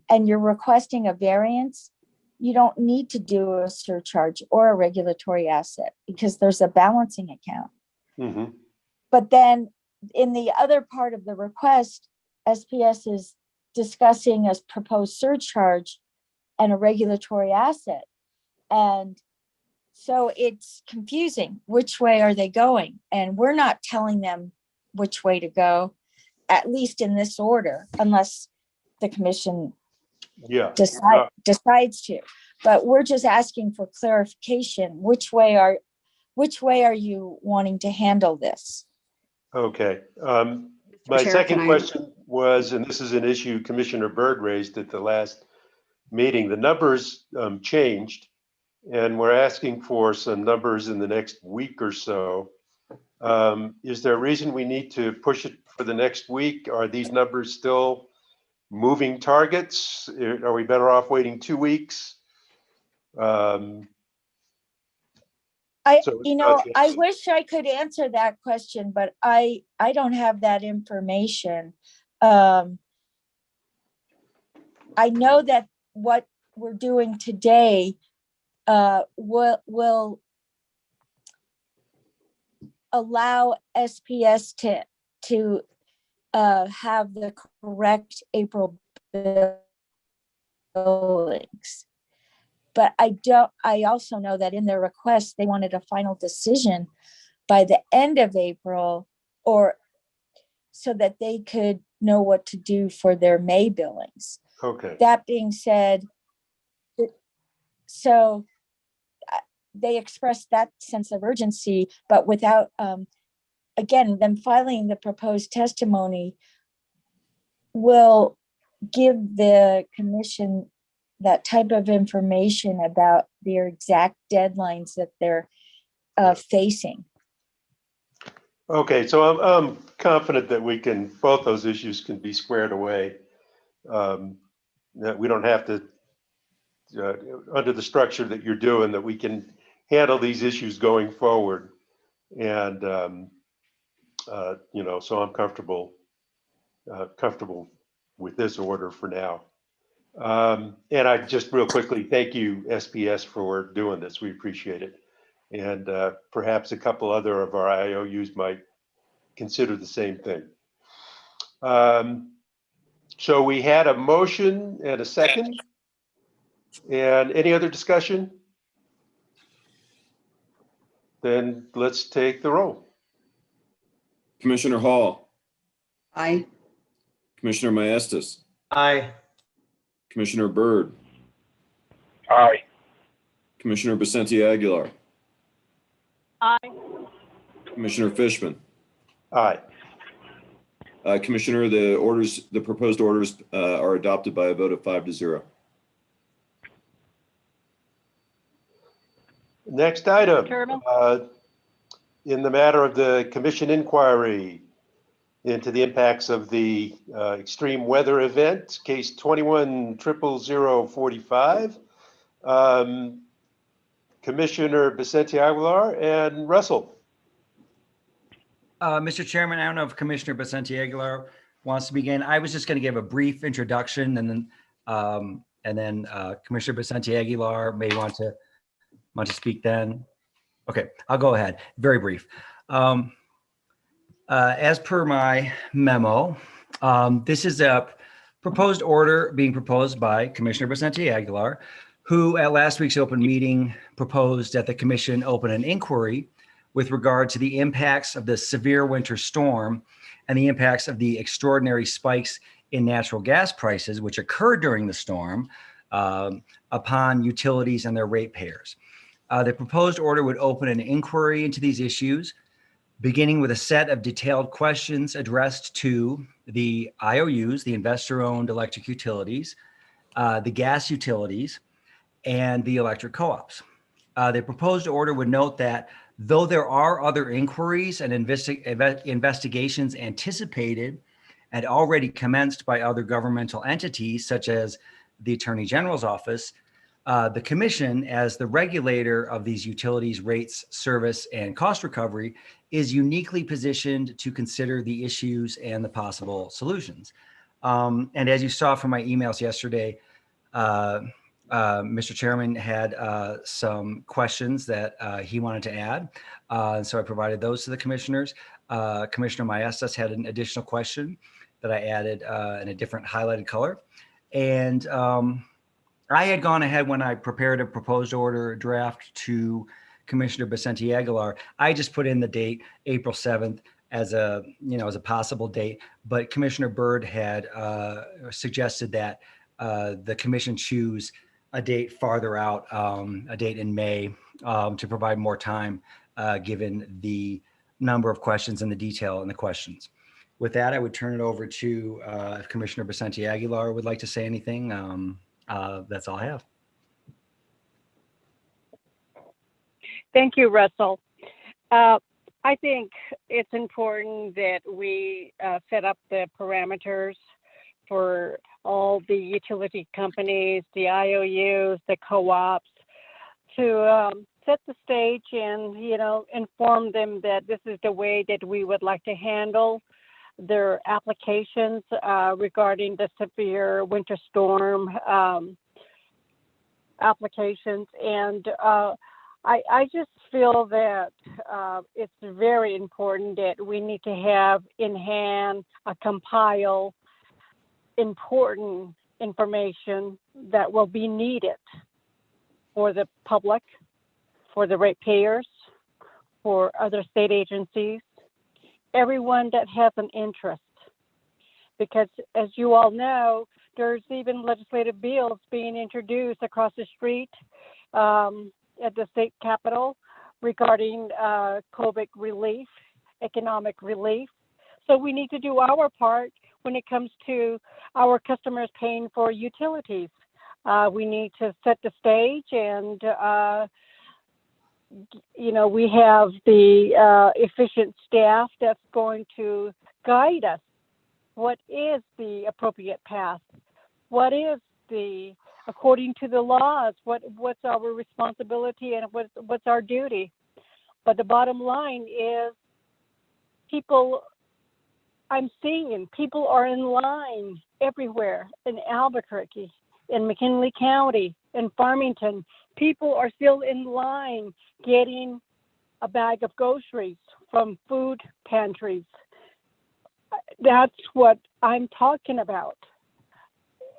and you're requesting a variance, you don't need to do a surcharge or a regulatory asset because there's a balancing account. Mm-hmm. But then in the other part of the request, SPS is discussing a proposed surcharge and a regulatory asset. And so it's confusing. Which way are they going? And we're not telling them which way to go, at least in this order, unless the commission decides to. But we're just asking for clarification. Which way are you wanting to handle this? Okay. My second question was, and this is an issue Commissioner Byrd raised at the last meeting, the numbers changed, and we're asking for some numbers in the next week or so. Is there a reason we need to push it for the next week? Are these numbers still moving targets? Are we better off waiting 2 weeks? I wish I could answer that question, but I don't have that information. I know that what we're doing today will allow SPS to have the correct April billings. But I also know that in their request, they wanted a final decision by the end of April, or so that they could know what to do for their May billings. Okay. That being said, so they expressed that sense of urgency, but without again, them filing the proposed testimony will give the commission that type of information about their exact deadlines that they're facing. Okay, so I'm confident that both those issues can be squared away. That we don't have to, under the structure that you're doing, that we can handle these issues going forward. And, so I'm comfortable with this order for now. And I just real quickly, thank you, SPS, for doing this. We appreciate it. And perhaps a couple other of our IOUs might consider the same thing. So we had a motion and a second. And any other discussion? Then let's take the roll. Commissioner Hall, Aye. Commissioner Maestas, Aye. Commissioner Byrd, Aye. Commissioner Vicente Aguilar, Aye. Commissioner Fishman. Aye. Commissioner, the proposed orders are adopted by a vote of 5-0. Next item. Chairman? In the matter of the commission inquiry into the impacts of the extreme weather event, case 21-00045. Commissioner Vicente Aguilar and Russell. Mr. Chairman, I don't know if Commissioner Vicente Aguilar wants to begin. I was just going to give a brief introduction, and then Commissioner Vicente Aguilar may want to speak then. Okay, I'll go ahead. Very brief. As per my memo, this is a proposed order being proposed by Commissioner Vicente Aguilar, who at last week's open meeting proposed that the commission open an inquiry with regard to the impacts of the severe winter storm and the impacts of the extraordinary spikes in natural gas prices, which occurred during the storm, upon utilities and their ratepayers. The proposed order would open an inquiry into these issues, beginning with a set of detailed questions addressed to the IOUs, the investor-owned electric utilities, the gas utilities, and the electric co-ops. The proposed order would note that though there are other inquiries and investigations anticipated and already commenced by other governmental entities, such as the Attorney General's office, the commission, as the regulator of these utilities' rates, service, and cost recovery, is uniquely positioned to consider the issues and the possible solutions. And as you saw from my emails yesterday, Mr. Chairman had some questions that he wanted to add. So I provided those to the commissioners. Commissioner Maestas had an additional question that I added in a different highlighted color. And I had gone ahead when I prepared a proposed order draft to Commissioner Vicente Aguilar. I just put in the date April 7th as a possible date, but Commissioner Byrd had suggested that the commission choose a date farther out, a date in May, to provide more time given the number of questions and the detail in the questions. With that, I would turn it over to if Commissioner Vicente Aguilar would like to say anything. That's all I have. Thank you, Russell. I think it's important that we set up the parameters for all the utility companies, the IOUs, the co-ops, to set the stage and, inform them that this is the way that we would like to handle their applications regarding the severe winter storm applications. And I just feel that it's very important that we need to have in hand a compile important information that will be needed for the public, for the ratepayers, for other state agencies, everyone that has an interest. Because as you all know, there's even legislative bills being introduced across the street at the state capitol regarding COVID relief economic relief. So we need to do our part when it comes to our customers paying for utilities. We need to set the stage, and we have the efficient staff that's going to guide us. What is the appropriate path? What is according to the laws, what's our responsibility and what's our duty? But the bottom line is I'm seeing people are in line everywhere in Albuquerque, in McKinley County, in Farmington. People are still in line getting a bag of groceries from food pantries. That's what I'm talking about.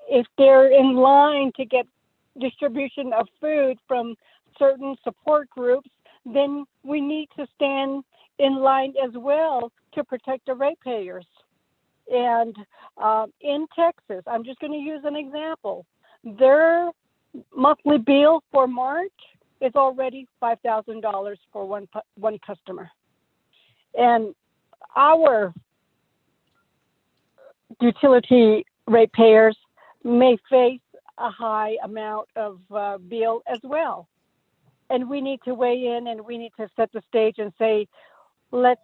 If they're in line to get distribution of food from certain support groups, then we need to stand in line as well to protect the ratepayers. And in Texas, I'm just going to use an example. Their monthly bill for March is already $5,000 for one customer. And our utility ratepayers may face a high amount of bill as well. And we need to weigh in, and we need to set the stage and say, let's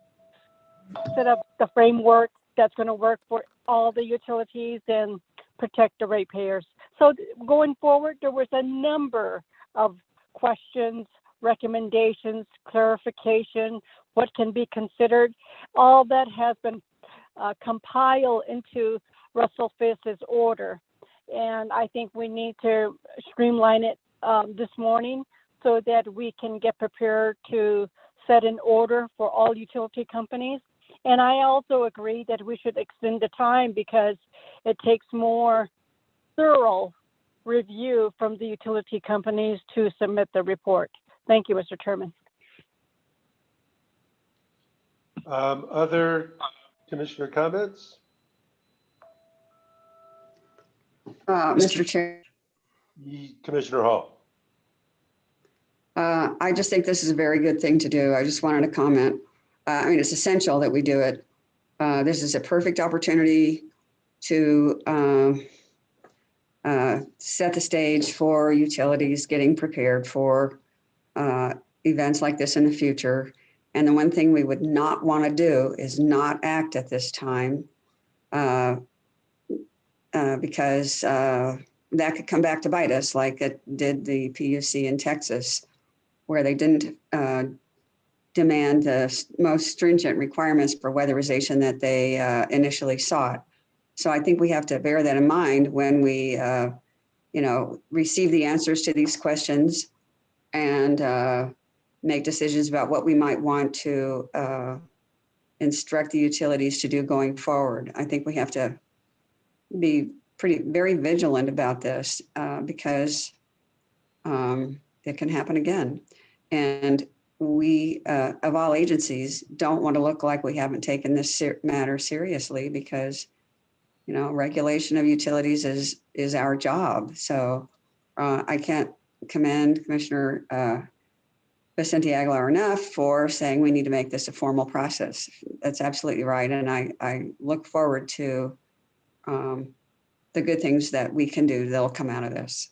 set up the framework that's going to work for all the utilities and protect the ratepayers. So going forward, there was a number of questions, recommendations, clarification, what can be considered. All that has been compiled into Russell Fiss's order. And I think we need to streamline it this morning so that we can get prepared to set an order for all utility companies. And I also agree that we should extend the time because it takes more thorough review from the utility companies to submit the report. Thank you, Mr. Chairman. Other commissioner comments? Mr. Chair. Commissioner Hall. I just think this is a very good thing to do. I just wanted to comment. It's essential that we do it. This is a perfect opportunity to set the stage for utilities getting prepared for events like this in the future. And the one thing we would not want to do is not act at this time because that could come back to bite us like it did the PUC in Texas, where they didn't demand the most stringent requirements for weatherization that they initially sought. So I think we have to bear that in mind when we, receive the answers to these questions and make decisions about what we might want to instruct the utilities to do going forward. I think we have to be very vigilant about this because it can happen again. And we, of all agencies, don't want to look like we haven't taken this matter seriously because, regulation of utilities is our job. So I can't commend Commissioner Vicente Aguilar enough for saying we need to make this a formal process. That's absolutely right. And I look forward to the good things that we can do that'll come out of this.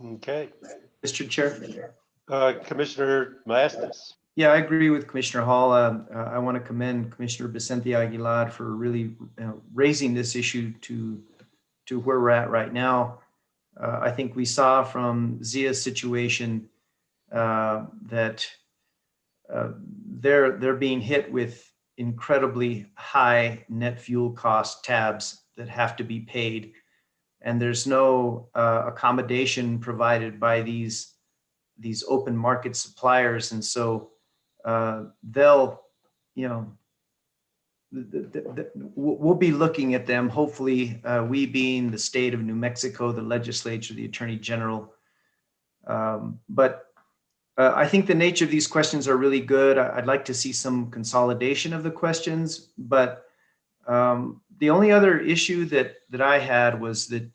Okay. Mr. Chair. Commissioner Mastis. Yeah, I agree with Commissioner Hall. I want to commend Commissioner Vicente Aguilar for really raising this issue to where we're at right now. I think we saw from Zia's situation that they're being hit with incredibly high net fuel cost tabs that have to be paid, and there's no accommodation provided by these open market suppliers, and so they'll, we'll be looking at them. Hopefully, we being the state of New Mexico, the legislature, the Attorney General. But I think the nature of these questions are really good. I'd like to see some consolidation of the questions, but the only other issue that I had was that,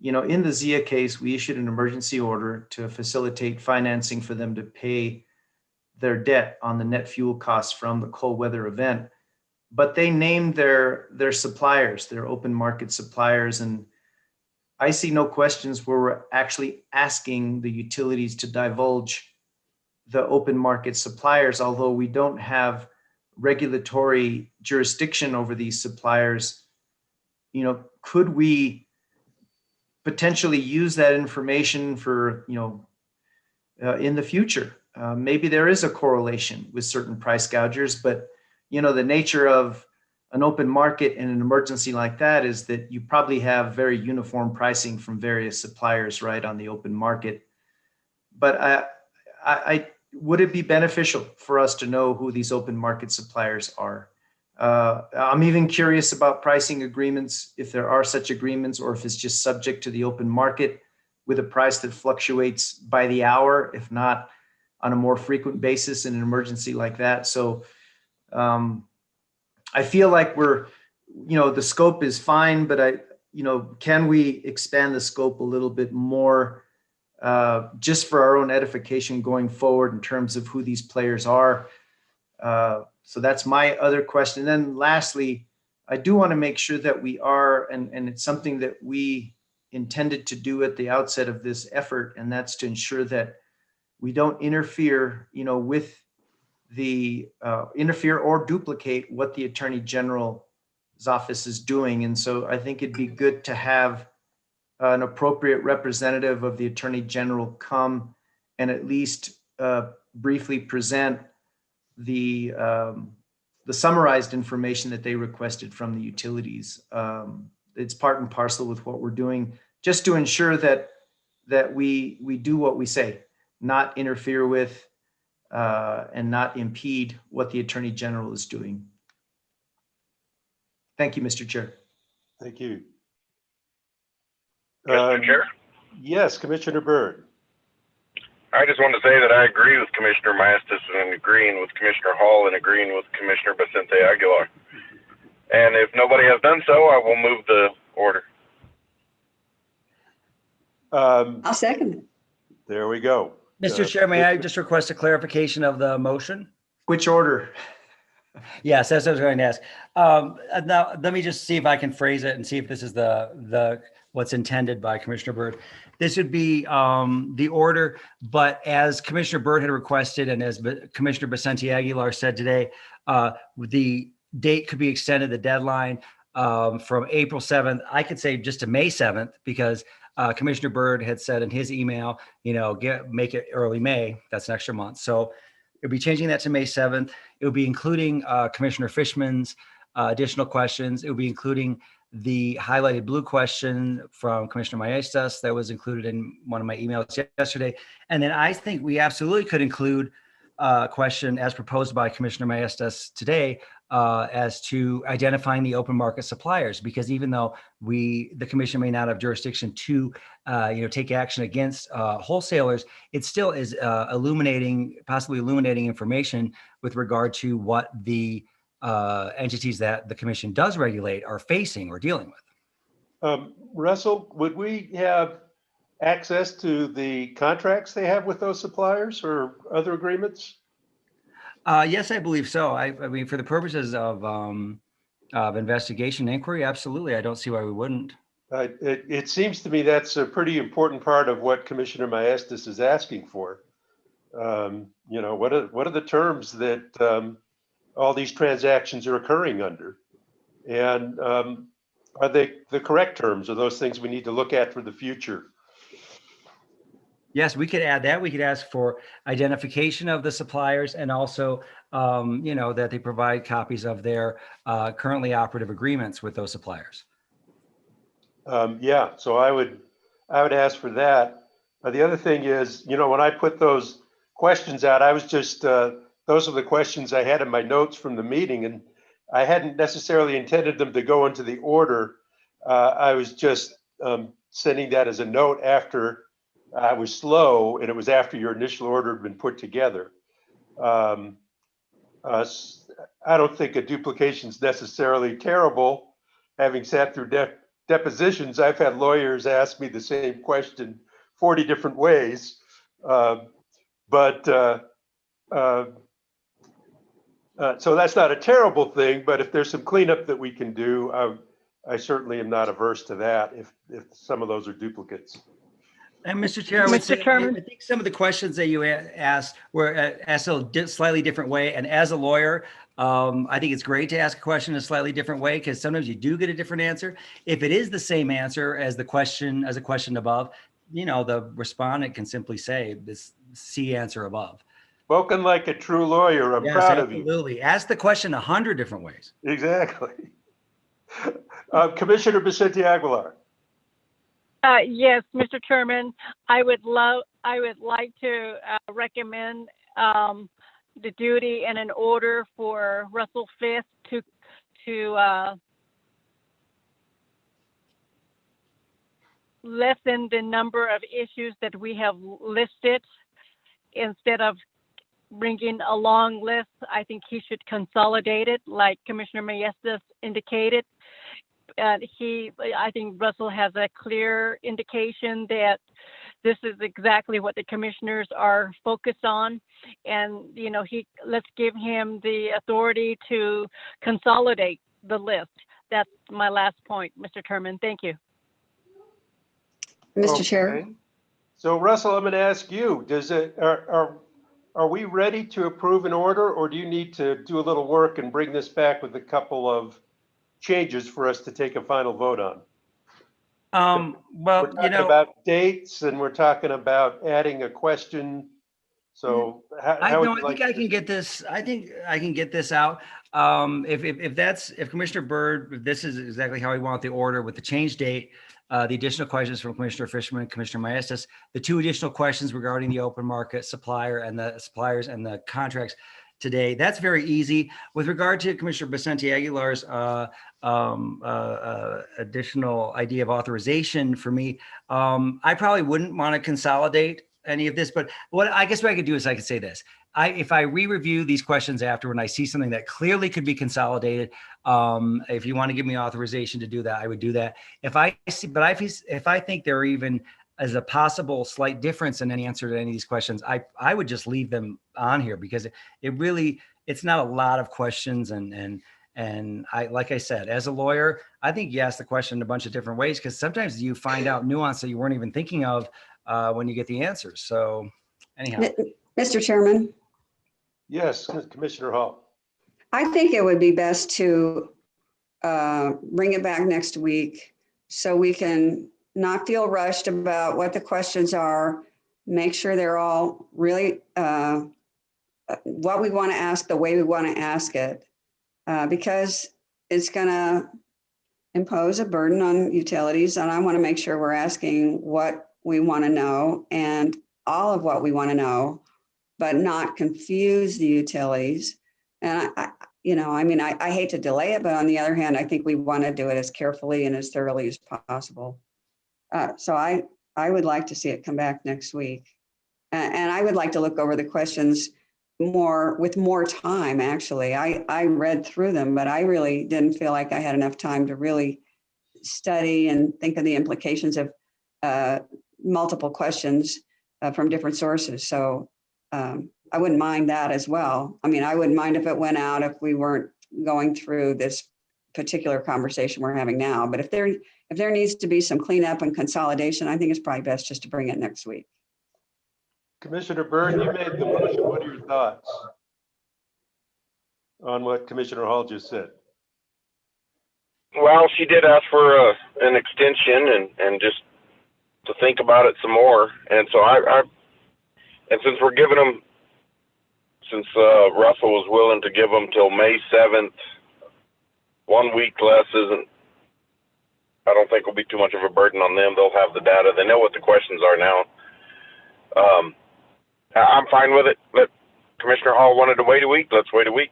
in the Zia case, we issued an emergency order to facilitate financing for them to pay their debt on the net fuel costs from the cold weather event, but they named their suppliers, their open market suppliers. And I see no questions where we're actually asking the utilities to divulge the open market suppliers, although we don't have regulatory jurisdiction over these suppliers. You know, could we potentially use that information for, in the future? Maybe there is a correlation with certain price gougers, but the nature of an open market in an emergency like that is that you probably have very uniform pricing from various suppliers, right, on the open market. But I would it be beneficial for us to know who these open market suppliers are? I'm even curious about pricing agreements, if there are such agreements, or if it's just subject to the open market with a price that fluctuates by the hour, if not on a more frequent basis in an emergency like that. So I feel like the scope is fine, but can we expand the scope a little bit more just for our own edification going forward in terms of who these players are? So that's my other question. And then lastly, I do want to make sure that we are, and it's something that we intended to do at the outset of this effort, and that's to ensure that we don't interfere, with the interfere or duplicate what the Attorney General's office is doing. And so I think it'd be good to have an appropriate representative of the Attorney General come and at least briefly present the summarized information that they requested from the utilities. It's part and parcel with what we're doing, just to ensure that we do what we say, not interfere with and not impede what the Attorney General is doing. Thank you, Mr. Chair. Thank you. Mr. Chair? Yes, Commissioner Byrd. I just want to say that I agree with Commissioner Maestas and agreeing with Commissioner Hall and agreeing with Commissioner Vicente Aguilar. And if nobody has done so, I will move the order. I'll second it. There we go. Mr. Chair, may I just request a clarification of the motion? Which order? Yes, that's what I was going to ask. Now, let me just see if I can phrase it and see if this is the what's intended by Commissioner Byrd. This would be the order, but as Commissioner Byrd had requested, and as Commissioner Vicente Aguilar said today, the date could be extended, the deadline from April 7th. I could say just to May 7th, because Commissioner Byrd had said in his email, make it early May. That's an extra month. So it'll be changing that to May 7th. It will be including Commissioner Fishman's additional questions. It will be including the highlighted blue question from Commissioner Maestas that was included in one of my emails yesterday. And then I think we absolutely could include a question as proposed by Commissioner Maestas today as to identifying the open market suppliers, because even though the commission may not have jurisdiction to take action against wholesalers, it still is possibly illuminating information with regard to what the entities that the commission does regulate are facing or dealing with. Russell, would we have access to the contracts they have with those suppliers or other agreements? Yes, I believe so. I mean, for the purposes of investigation inquiry, absolutely. I don't see why we wouldn't. It seems to me that's a pretty important part of what Commissioner Maestas is asking for. What are the terms that all these transactions are occurring under? And are they the correct terms? Are those things we need to look at for the future? Yes, we could add that. We could ask for identification of the suppliers and also, that they provide copies of their currently operative agreements with those suppliers. Yeah, so I would ask for that. The other thing is, when I put those questions out, I was just, those are the questions I had in my notes from the meeting, and I hadn't necessarily intended them to go into the order. I was just sending that as a note after I was slow, and it was after your initial order had been put together. I don't think a duplication is necessarily terrible. Having sat through depositions, I've had lawyers ask me the same question 40 different ways. But So that's not a terrible thing, but if there's some cleanup that we can do, I certainly am not averse to that if some of those are duplicates. And Mr. Chair, I would Mr. say, Chairman. I think some of the questions that you asked were asked a slightly different way. And as a lawyer, I think it's great to ask a question in a slightly different way because sometimes you do get a different answer. If it is the same answer as a question above, the respondent can simply say this C answer above. Spoken like a true lawyer. I'm Yes, proud of you. absolutely. Ask the question 100 different ways. Exactly. Commissioner Vicente Aguilar. Yes, Mr. Chairman, I would like to recommend the duty and an order for Russell Fisk to lessen the number of issues that we have listed instead of bringing a long list. I think he should consolidate it, like Commissioner Maestas indicated. I think Russell has a clear indication that this is exactly what the commissioners are focused on. And, let's give him the authority to consolidate the list. That's my last point, Mr. Chairman. Thank you. Mr. Chair. Okay. So Russell, I'm going to ask you, are we ready to approve an order, or do you need to do a little work and bring this back with a couple of changes for us to take a final vote on? Well, we're talking about dates and we're talking about adding a question. So how would you like I can get this. I think I can get this out. If Commissioner Byrd, if this is exactly how we want the order with the change date, the additional questions from Commissioner Fishman and Commissioner Maestas, the two additional questions regarding the open market suppliers and the contracts today. That's very easy. With regard to Commissioner Vicente Aguilar's additional idea of authorization for me, I probably wouldn't want to consolidate any of this, but what I could do is I could say this. If I re-review these questions after when I see something that clearly could be consolidated, if you want to give me authorization to do that, I would do that. If I think there even as a possible slight difference in any answer to any of these questions, I would just leave them on here because it's not a lot of questions. And like I said, as a lawyer, I think you ask the question in a bunch of different ways because sometimes you find out nuance that you weren't even thinking of when you get the answers. So anyhow. Mr. Chairman. Yes, Commissioner Hall. I think it would be best to bring it back next week so we can not feel rushed about what the questions are, make sure they're all really what we want to ask, the way we want to ask it, because it's going to impose a burden on utilities. And I want to make sure we're asking what we want to know and all of what we want to know, but not confuse the utilities. And I hate to delay it, but on the other hand, I think we want to do it as carefully and as thoroughly as possible. So I would like to see it come back next week. And I would like to look over the questions with more time, actually. I read through them, but I really didn't feel like I had enough time to really study and think of the implications of multiple questions from different sources. So I wouldn't mind that as well. I mean, I wouldn't mind if it went out if we weren't going through this particular conversation we're having now. But if there needs to be some cleanup and consolidation, I think it's probably best just to bring it next week. Commissioner Byrd, you made the motion. What are your thoughts on what Commissioner Hall just said? Well, she did ask for an extension and just to think about it some more. And so and since we're giving them, since Russell was willing to give them till May 7th, 1 week less I don't think will be too much of a burden on them. They'll have the data. They know what the questions are now. I'm fine with it. But Commissioner Hall wanted to wait a week. Let's wait a week.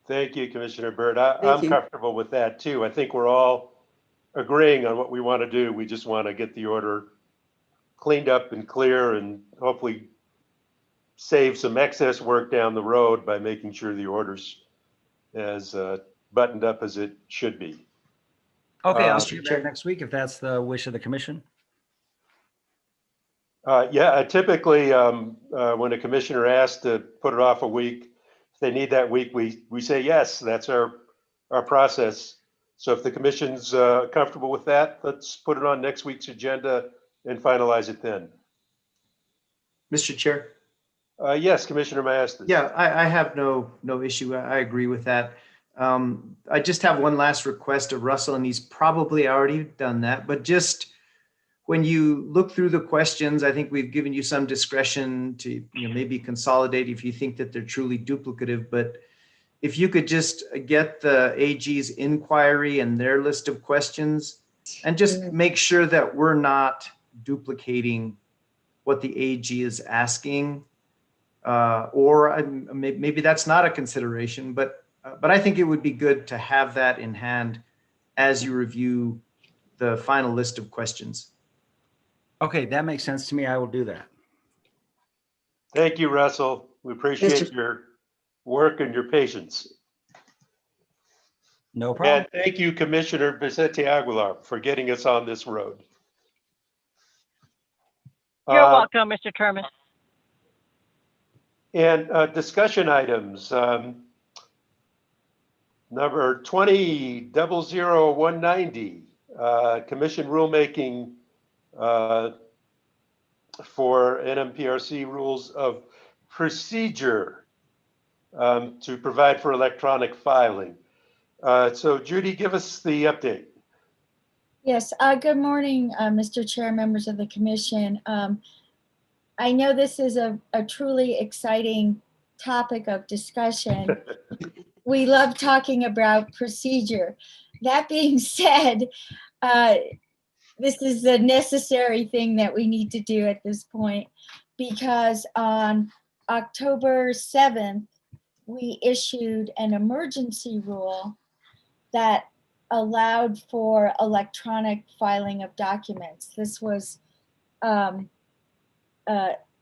Thank you, Commissioner Byrd. I'm comfortable with that too. I think we're all agreeing on what we want to do. We just want to get the order cleaned up and clear and hopefully save some excess work down the road by making sure the order's as buttoned up as it should be. Okay, I'll see you back next week if that's the wish of the commission. Yeah, typically, when a commissioner asks to put it off a week, if they need that week, we say yes, that's our process. So if the commission's comfortable with that, let's put it on next week's agenda and finalize it then. Mr. Chair? Yes, Commissioner Maestas. Yeah, I have no issue. I agree with that. I just have one last request of Russell, and he's probably already done that, but just when you look through the questions, I think we've given you some discretion to maybe consolidate if you think that they're truly duplicative, but if you could just get the AG's inquiry and their list of questions and just make sure that we're not duplicating what the AG is asking, or maybe that's not a consideration, but I think it would be good to have that in hand as you review the final list of questions. Okay, that makes sense to me. I will do that. Thank you, Russell. We appreciate Mr. your work and your patience. No problem. And thank you, Commissioner Vicente Aguilar, for getting us on this road. You're welcome, Mr. Chairman. And discussion items. Number 20-00190, Commission rulemaking for NMPRC rules of procedure to provide for electronic filing. So Judy, give us the update. Yes, good morning, Mr. Chair, members of the commission. I know this is a truly exciting topic of discussion. We love talking about procedure. That being said, this is a necessary thing that we need to do at this point, because on October 7th, we issued an emergency rule that allowed for electronic filing of documents. This was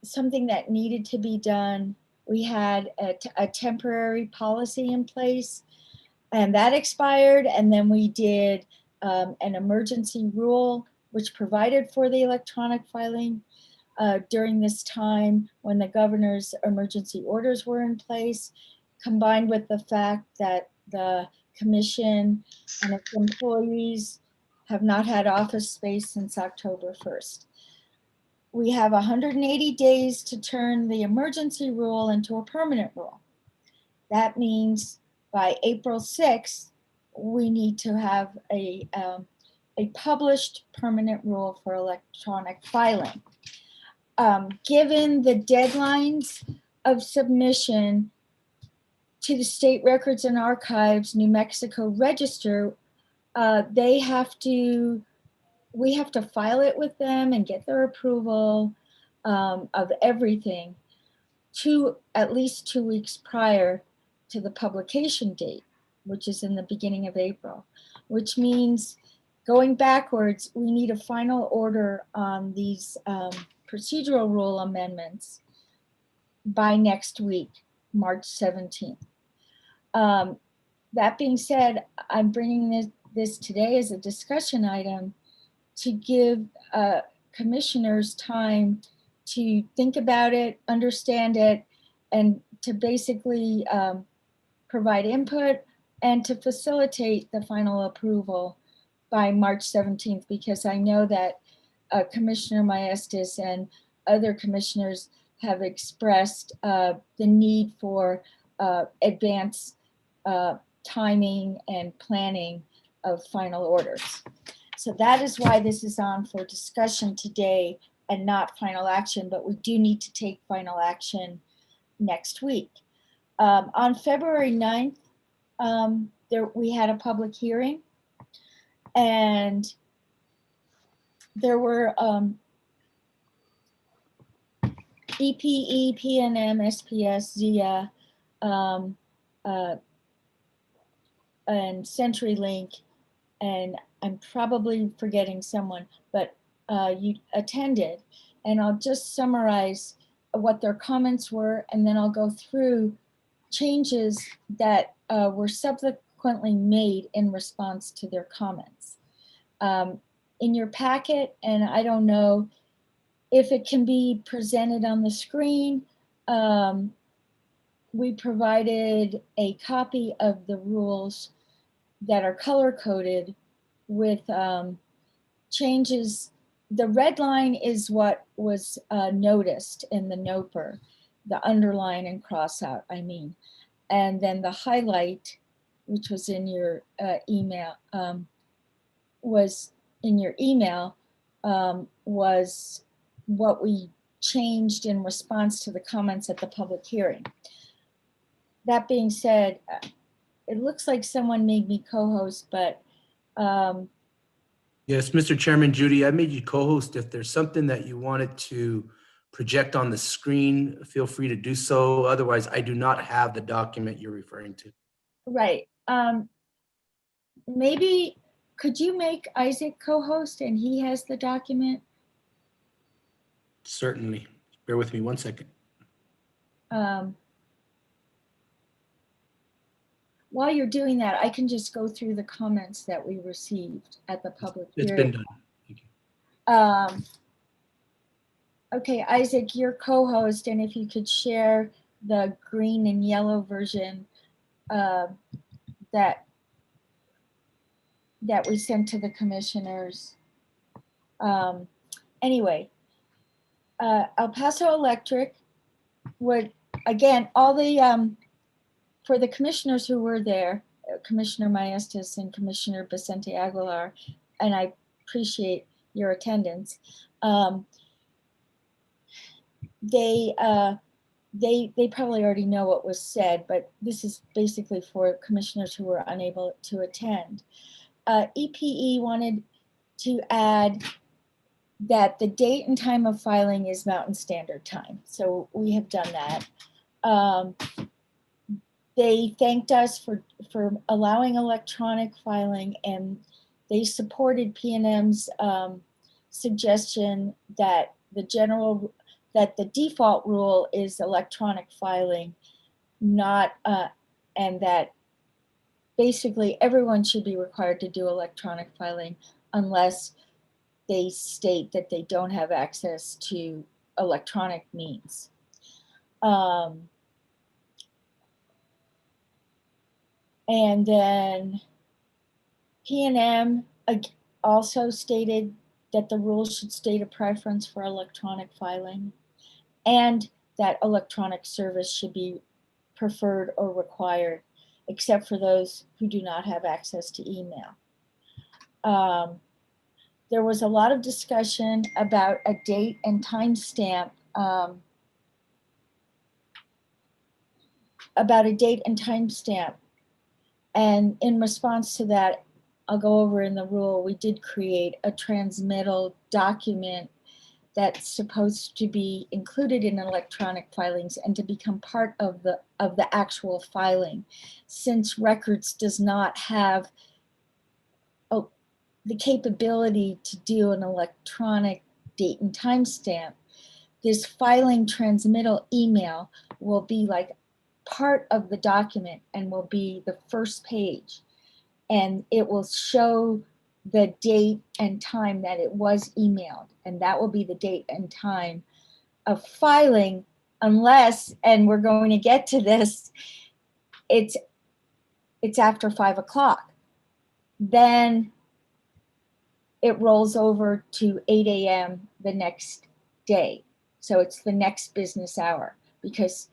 something that needed to be done. We had a temporary policy in place, and that expired. And then we did an emergency rule, which provided for the electronic filing during this time when the governor's emergency orders were in place, combined with the fact that the commission and its employees have not had office space since October 1st. We have 180 days to turn the emergency rule into a permanent rule. That means by April 6th, we need to have a published permanent rule for electronic filing. Given the deadlines of submission to the State Records and Archives New Mexico Register, we have to file it with them and get their approval of everything at least 2 weeks prior to the publication date, which is in the beginning of April, which means going backwards, we need a final order on these procedural rule amendments by next week, March 17th. That being said, I'm bringing this today as a discussion item to give commissioners time to think about it, understand it, and to basically provide input and to facilitate the final approval by March 17th, because I know that Commissioner Maestas and other commissioners have expressed the need for advanced timing and planning of final orders. So that is why this is on for discussion today and not final action, but we do need to take final action next week. On February 9th, we had a public hearing, and there were EPE, PNM, SPS, ZIA, and CenturyLink, and I'm probably forgetting someone, but you attended, and I'll just summarize what their comments were, and then I'll go through changes that were subsequently made in response to their comments. In your packet, and I don't know if it can be presented on the screen, we provided a copy of the rules that are color-coded with changes. The red line is what was noticed in the NOPR, the underline and cross out, I mean. And then the highlight, which was in your email, was what we changed in response to the comments at the public hearing. That being said, it looks like someone made me co-host, but Yes, Mr. Chairman, Judy, I made you co-host. If there's something that you wanted to project on the screen, feel free to do so. Otherwise, I do not have the document you're referring to. right. Maybe could you make Isaac co-host and he has the document? Certainly. Bear with me 1 second. While you're doing that, I can just go through the comments that we received at the public It's hearing. been done. Okay, Isaac, you're co-host, and if you could share the green and yellow version that we sent to the commissioners. Anyway, El Paso Electric would, again, all the, for the commissioners who were there, Commissioner Maestas and Commissioner Vicente Aguilar, and I appreciate your attendance. They probably already know what was said, but this is basically for commissioners who were unable to attend. EPE wanted to add that the date and time of filing is Mountain Standard Time. So we have done that. They thanked us for allowing electronic filing, and they supported PNM's suggestion that the default rule is electronic filing, not and that basically everyone should be required to do electronic filing unless they state that they don't have access to electronic means. And then PNM also stated that the rules should state a preference for electronic filing, and that electronic service should be preferred or required, except for those who do not have access to email. There was a lot of discussion about a date and timestamp, and in response to that, I'll go over in the rule, we did create a transmittal document that's supposed to be included in electronic filings and to become part of the actual filing. Since records does not have the capability to do an electronic date and timestamp, this filing transmittal email will be like part of the document and will be the first page. And it will show the date and time that it was emailed. And that will be the date and time of filing, unless, and we're going to get to this, it's after 5 o'clock. Then it rolls over to 8 a.m. the next day. So it's the next business hour, because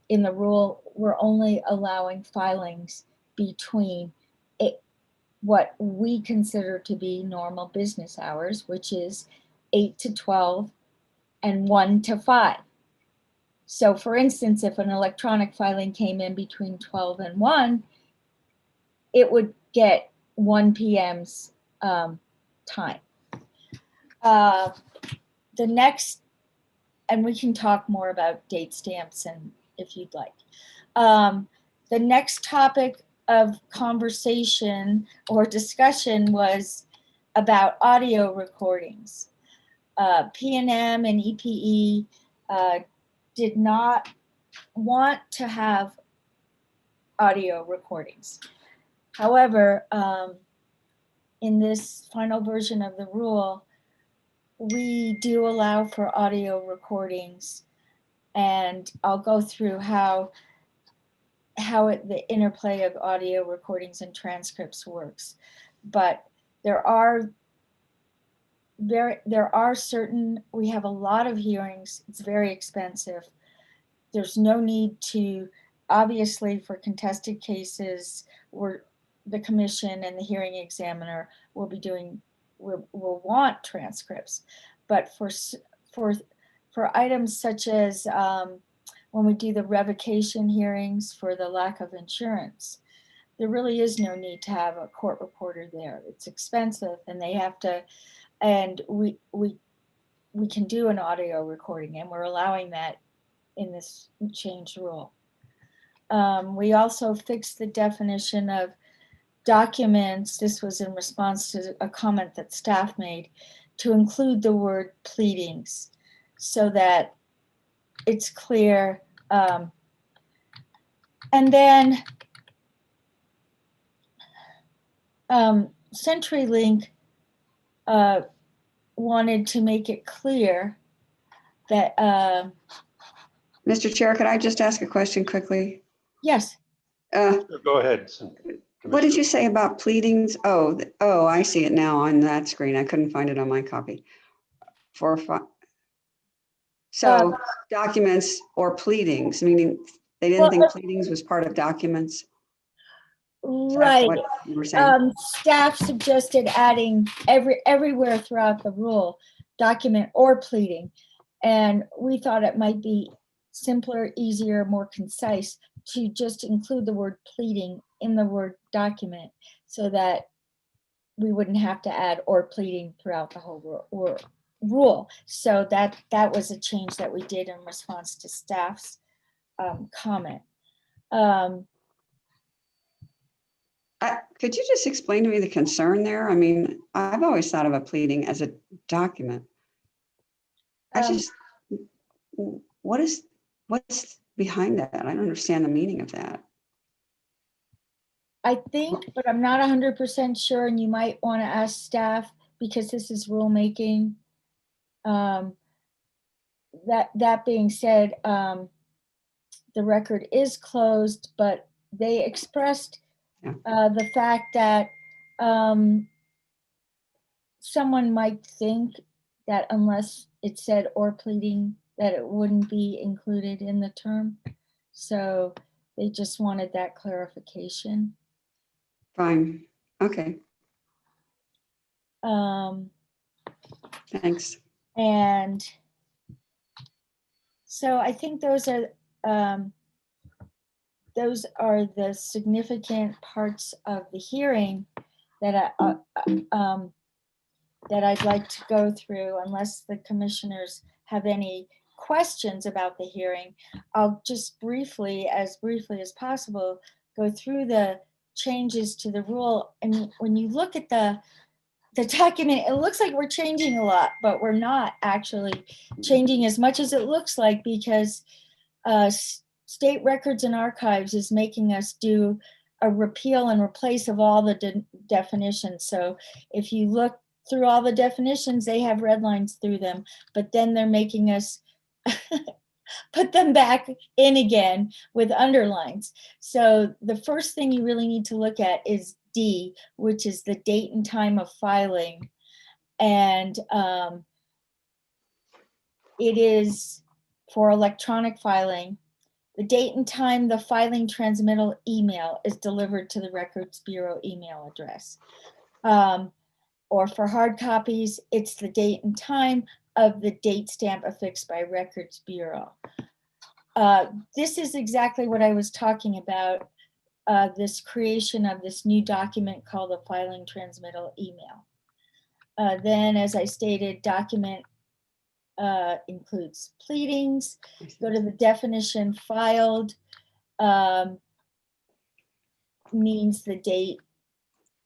in the rule, we're only allowing filings between what we consider to be normal business hours, which is 8 to 12 and 1 to 5. So for instance, if an electronic filing came in between 12 and 1, it would get 1 p.m.'s time. The next, and we can talk more about date stamps and if you'd like. The next topic of conversation or discussion was about audio recordings. PNM and EPE did not want to have audio recordings. However, in this final version of the rule, we do allow for audio recordings, and I'll go through how the interplay of audio recordings and transcripts works. But there are certain, we have a lot of hearings. It's very expensive. There's no need to, obviously for contested cases, the commission and the hearing examiner will want transcripts. But for items such as when we do the revocation hearings for the lack of insurance, there really is no need to have a court reporter there. It's expensive, and they have to, and we can do an audio recording, and we're allowing that in this change rule. We also fixed the definition of documents. This was in response to a comment that staff made, to include the word pleadings so that it's clear. And then CenturyLink wanted to make it clear that Mr. Chair, could I just ask a question quickly? yes. Go ahead. What did you say about pleadings? Oh, I see it now on that screen. I couldn't find it on my copy. So documents or pleadings, meaning they didn't think pleadings was part of documents? Right. What you were saying? Staff suggested adding everywhere throughout the rule, document or pleading. And we thought it might be simpler, easier, more concise to just include the word pleading in the word document, so that we wouldn't have to add or pleading throughout the whole rule. So that was a change that we did in response to staff's comment. Could you just explain to me the concern there? I mean, I've always thought of a pleading as a document. What's behind that? I don't understand the meaning of that. I think, but I'm not 100% sure, and you might want to ask staff, because this is rulemaking. That being said, the record is closed, but they expressed the fact that someone might think that unless it said or pleading, that it wouldn't be included in the term. So they just wanted that clarification. Fine. Okay. Thanks. And so I think those are the significant parts of the hearing that that I'd like to go through, unless the commissioners have any questions about the hearing. I'll just briefly as possible, go through the changes to the rule. And when you look at the document, it looks like we're changing a lot, but we're not actually changing as much as it looks like, because State Records and Archives is making us do a repeal and replace of all the definitions. So if you look through all the definitions, they have red lines through them, but then they're making us put them back in again with underlines. So the first thing you really need to look at is D, which is the date and time of filing. And it is for electronic filing. The date and time the filing transmittal email is delivered to the Records Bureau email address. Or for hard copies, it's the date and time of the date stamp affixed by Records Bureau. This is exactly what I was talking about, this creation of this new document called the filing transmittal email. Then, as I stated, document includes pleadings. Go to the definition. Filed means the date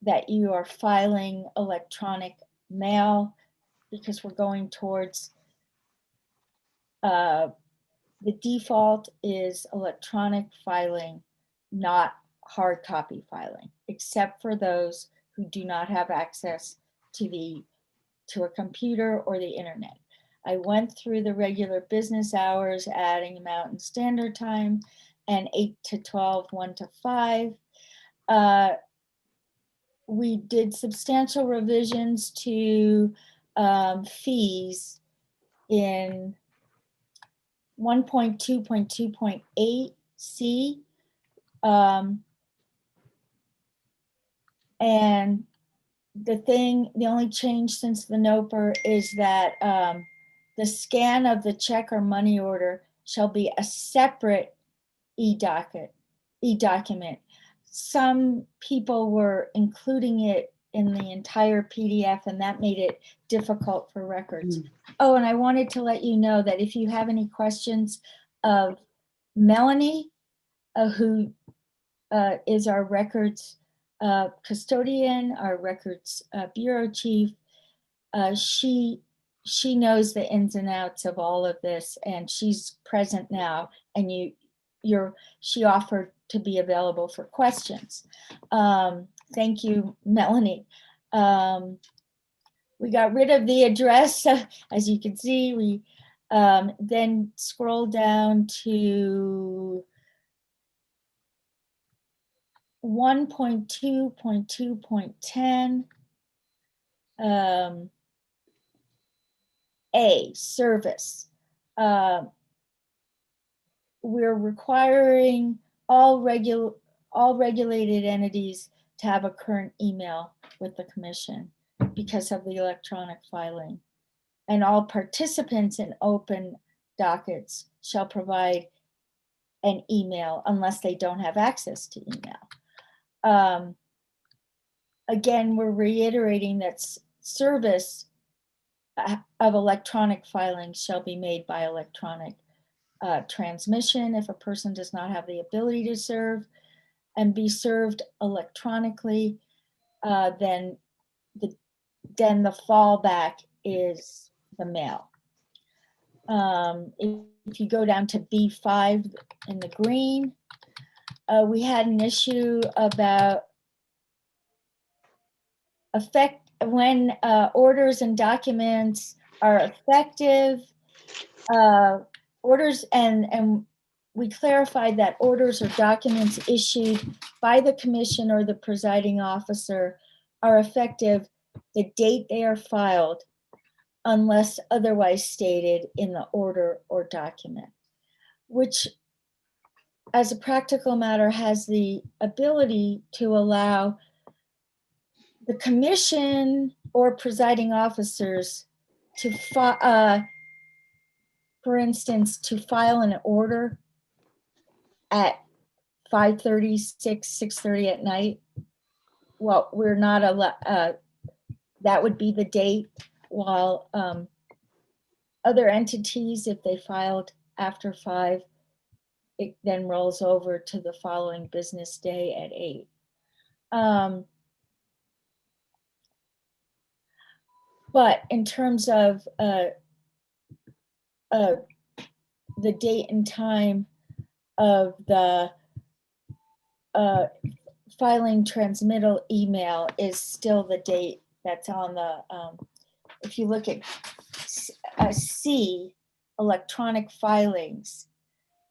that you are filing electronic mail, because we're going towards the default is electronic filing, not hard copy filing, except for those who do not have access to the to a computer or the internet. I went through the regular business hours, adding Mountain Standard Time, and 8 to 12, 1 to 5. We did substantial revisions to fees in 1.2.2.8C. And the only change since the NOPR is that the scan of the check or money order shall be a separate e-document. Some people were including it in the entire PDF, and that made it difficult for records. Oh, and I wanted to let you know that if you have any questions of Melanie, who is our records custodian, our records bureau chief, she knows the ins and outs of all of this, and she's present now, and she offered to be available for questions. Thank you, Melanie. We got rid of the address, as you can see. We then scroll down to 1.2.2.10. A, service. We're requiring all regulated entities to have a current email with the commission because of the electronic filing. And all participants in open dockets shall provide an email unless they don't have access to email. Again, we're reiterating that service of electronic filings shall be made by electronic transmission. If a person does not have the ability to serve and be served electronically, then the fallback is the mail. If you go down to B5 in the green, we had an issue about when orders and documents are effective. Orders and we clarified that orders or documents issued by the commission or the presiding officer are effective the date they are filed, unless otherwise stated in the order or document, which as a practical matter has the ability to allow the commission or presiding officers to, for instance, to file an order at 5:30, 6:30 at night. Well, we're not allowed, that would be the date, while other entities, if they filed after 5, it then rolls over to the following business day at 8. But in terms of the date and time of the filing transmittal email is still the date that's on the, if you look at C, electronic filings,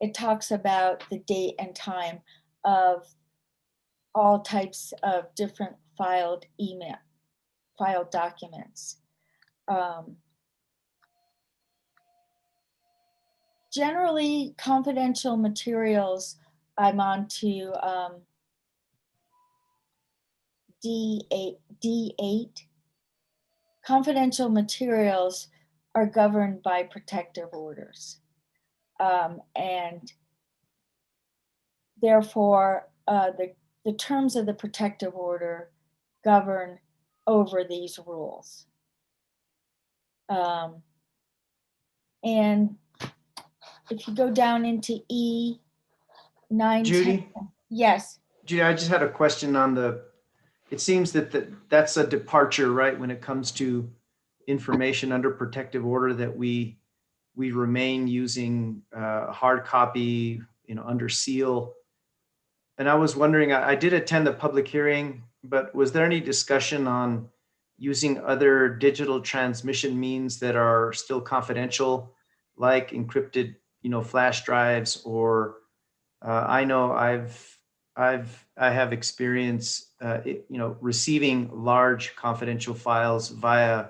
it talks about the date and time of all types of different filed documents. Generally, confidential materials, I'm on to D8. Confidential materials are governed by protective orders. And therefore, the terms of the protective order govern over these rules. And if you go down into E, 9, Judy? 10, yes. Judy, I just had a question on it seems that that's a departure, right? When it comes to information under protective order, that we remain using hard copy, under seal. And I was wondering, I did attend the public hearing, but was there any discussion on using other digital transmission means that are still confidential, like encrypted, flash drives, or I know I have experience, receiving large confidential files via,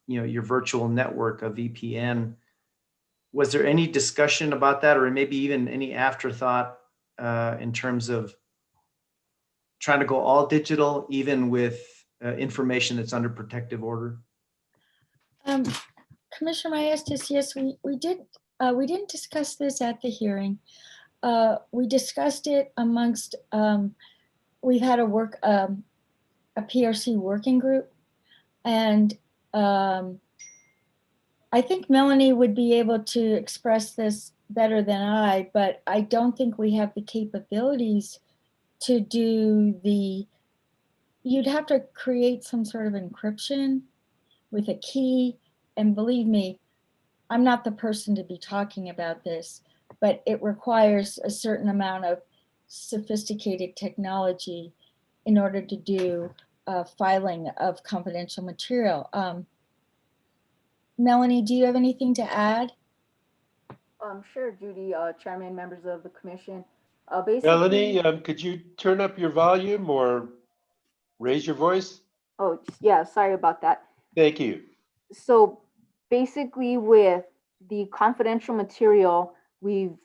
your virtual network, a VPN. Was there any discussion about that, or maybe even any afterthought in terms of trying to go all digital, even with information that's under protective order? Commissioner Maestas, yes, we did. We didn't discuss this at the hearing. We discussed it amongst, we've had a PRC working group, and I think Melanie would be able to express this better than I, but I don't think we have the capabilities to do you'd have to create some sort of encryption with a key. And believe me, I'm not the person to be talking about this, but it requires a certain amount of sophisticated technology in order to do filing of confidential material. Melanie, do you have anything to add? Sure, Judy, Chairman, members of the commission. Melanie, could you turn up your volume or raise your voice? Oh, yeah, sorry about that. Thank you. So basically with the confidential material, we've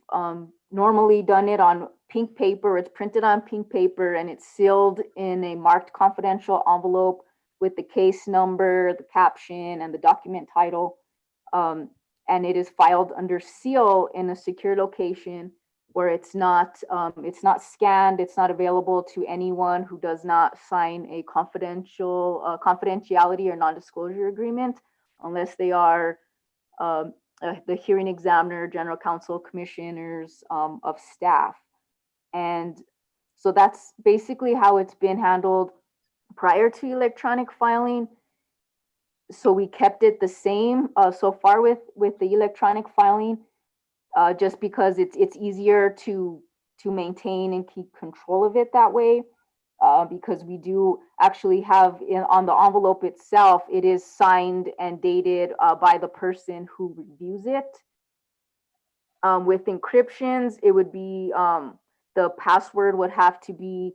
normally done it on pink paper. It's printed on pink paper and it's sealed in a marked confidential envelope with the case number, the caption, and the document title. And it is filed under seal in a secure location where it's not scanned, it's not available to anyone who does not sign a confidentiality or non-disclosure agreement, unless they are the hearing examiner, general counsel, commissioners of staff. And so that's basically how it's been handled prior to electronic filing. So we kept it the same so far with the electronic filing, just because it's easier to maintain and keep control of it that way, because we do actually have on the envelope itself, it is signed and dated by the person who reviews it. With encryptions, it would be the password would have to be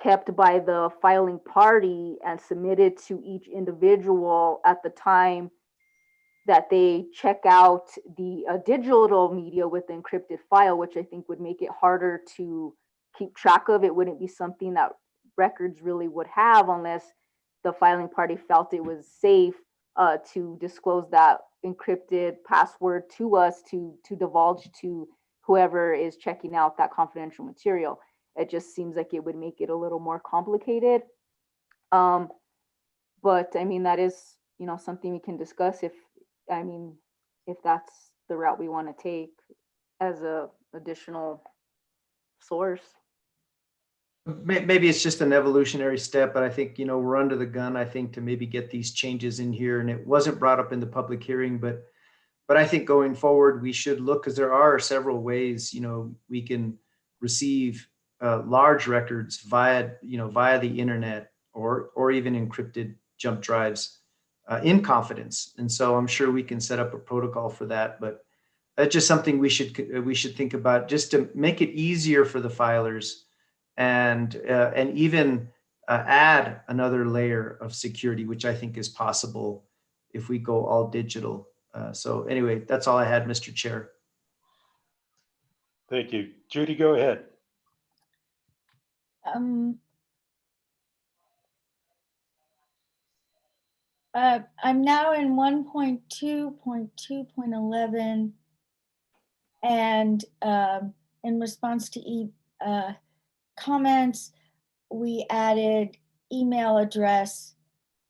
kept by the filing party and submitted to each individual at the time that they check out the digital media with the encrypted file, which I think would make it harder to keep track of. It wouldn't be something that records really would have unless the filing party felt it was safe to disclose that encrypted password to us to divulge to whoever is checking out that confidential material. It just seems like it would make it a little more complicated. But I mean, that is, something we can discuss if that's the route we want to take as a additional source. Maybe it's just an evolutionary step, but I think, we're under the gun, I think, to maybe get these changes in here. And it wasn't brought up in the public hearing, but I think going forward, we should look, because there are several ways, we can receive large records via the internet or even encrypted jump drives in confidence. And so I'm sure we can set up a protocol for that, but that's just something we should think about, just to make it easier for the filers, and even add another layer of security, which I think is possible if we go all digital. So anyway, that's all I had, Mr. Chair. Thank you. Judy, go ahead. I'm now in 1.2.2.11, and in response to comments, we added email address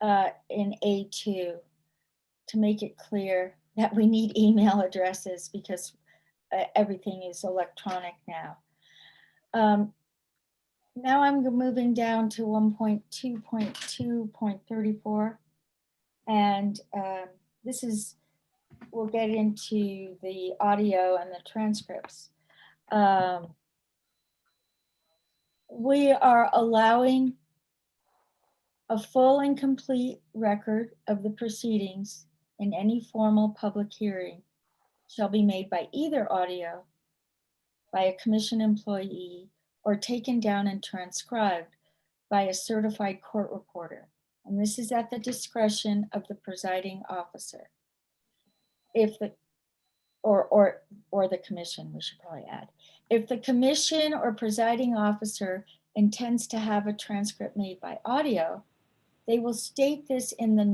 in A2 to make it clear that we need email addresses because everything is electronic now. Now I'm moving down to 1.2.2.34. And we'll get into the audio and the transcripts. We are allowing A full and complete record of the proceedings in any formal public hearing shall be made by either audio, by a commission employee, or taken down and transcribed by a certified court reporter. And this is at the discretion of the presiding officer. If the, or the commission, we should probably add. If the commission or presiding officer intends to have a transcript made by audio, they will state this in the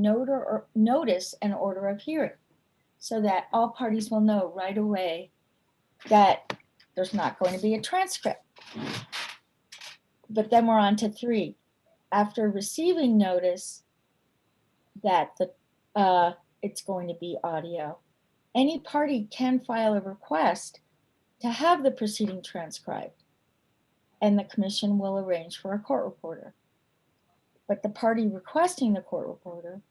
notice and order of hearing, so that all parties will know right away that there's not going to be a transcript. But then we're on to 3. After receiving notice that it's going to be audio, any party can file a request to have the proceeding transcribed, and the commission will arrange for a court reporter. But the party requesting the court reporter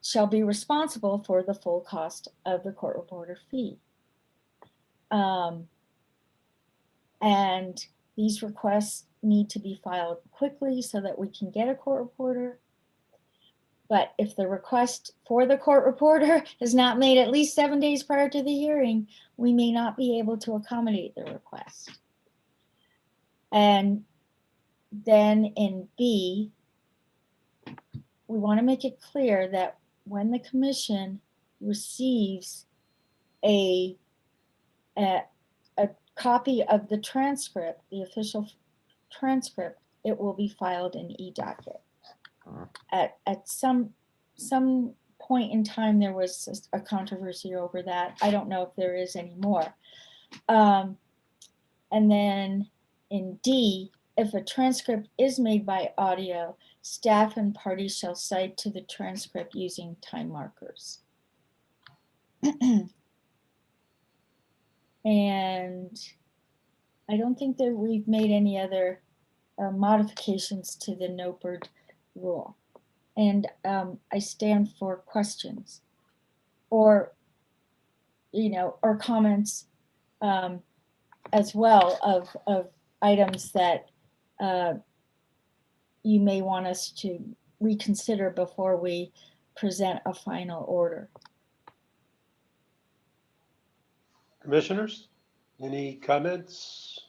shall be responsible for the full cost of the court reporter fee. And these requests need to be filed quickly so that we can get a court reporter. But if the request for the court reporter is not made at least 7 days prior to the hearing, we may not be able to accommodate the request. And then in B, we want to make it clear that when the commission receives a copy of the transcript, the official transcript, it will be filed in eDocket. At some point in time, there was a controversy over that. I don't know if there is anymore. And then in D, if a transcript is made by audio, staff and parties shall cite to the transcript using time markers. And I don't think that we've made any other modifications to the NOPRD rule. And I stand for questions or, or comments as well of items that you may want us to reconsider before we present a final order. Commissioners, any comments?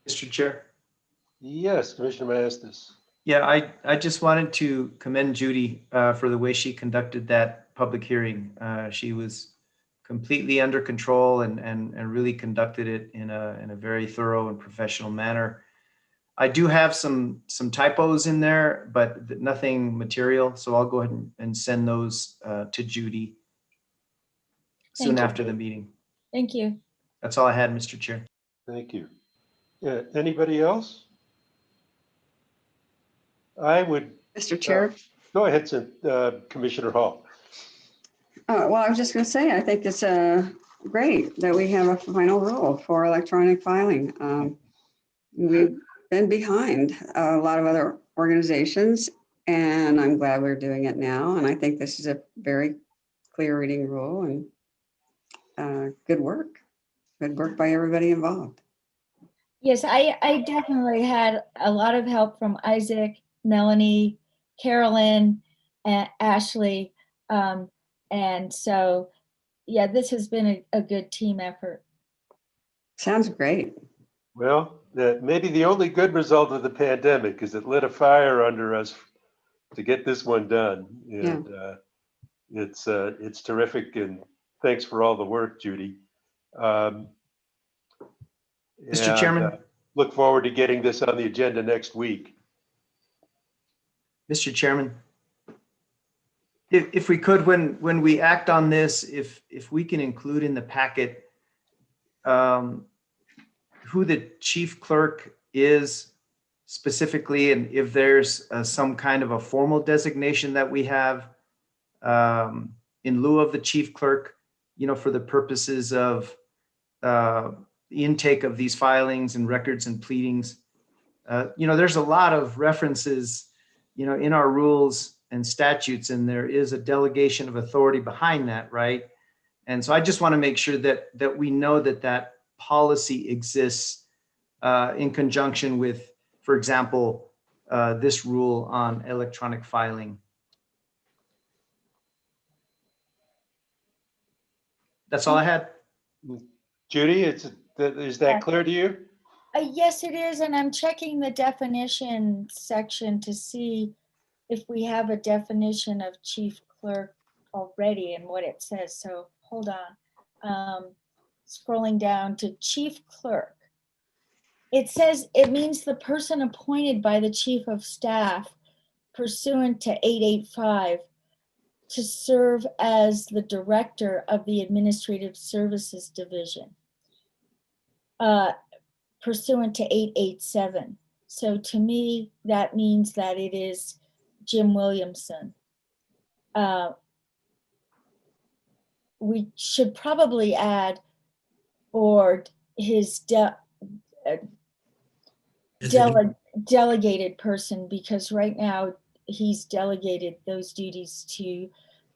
Mr. Chair. Yes, Commissioner Maestas. Yeah, I just wanted to commend Judy for the way she conducted that public hearing. She was completely under control and really conducted it in a very thorough and professional manner. I do have some typos in there, but nothing material. So I'll go ahead and send those to Judy soon after the meeting. Thank you. That's all I had, Mr. Chair. Thank you. Yeah, anybody else? I would. Mr. Chair. Go ahead, Commissioner Hall. Well, I was just going to say, I think it's great that we have a final rule for electronic filing. We've been behind a lot of other organizations, and I'm glad we're doing it now. And I think this is a very clear reading rule, and good work. Good work by everybody involved. Yes, I definitely had a lot of help from Isaac, Melanie, Carolyn, and Ashley. And so, yeah, this has been a good team effort. Sounds great. Well, maybe the only good result of the pandemic is it lit a fire under us to get this one done. And it's terrific. And thanks for all the work, Judy. Mr. Chairman. Look forward to getting this on the agenda next week. Mr. Chairman, if we could, when we act on this, if we can include in the packet who the chief clerk is specifically, and if there's some kind of a formal designation that we have in lieu of the chief clerk, for the purposes of the intake of these filings and records and pleadings. There's a lot of references, in our rules and statutes, and there is a delegation of authority behind that, right? And so I just want to make sure that we know that policy exists in conjunction with for example, this rule on electronic filing. That's all I had. Judy, is that clear to you? Yes, it is, and I'm checking the definition section to see if we have a definition of chief clerk already and what it says. So hold on. Scrolling down to chief clerk. It says it means the person appointed by the chief of staff pursuant to 885 to serve as the director of the Administrative Services Division. Pursuant to 887. So to me, that means that it is Jim Williamson. We should probably add or his delegated person, because right now he's delegated those duties to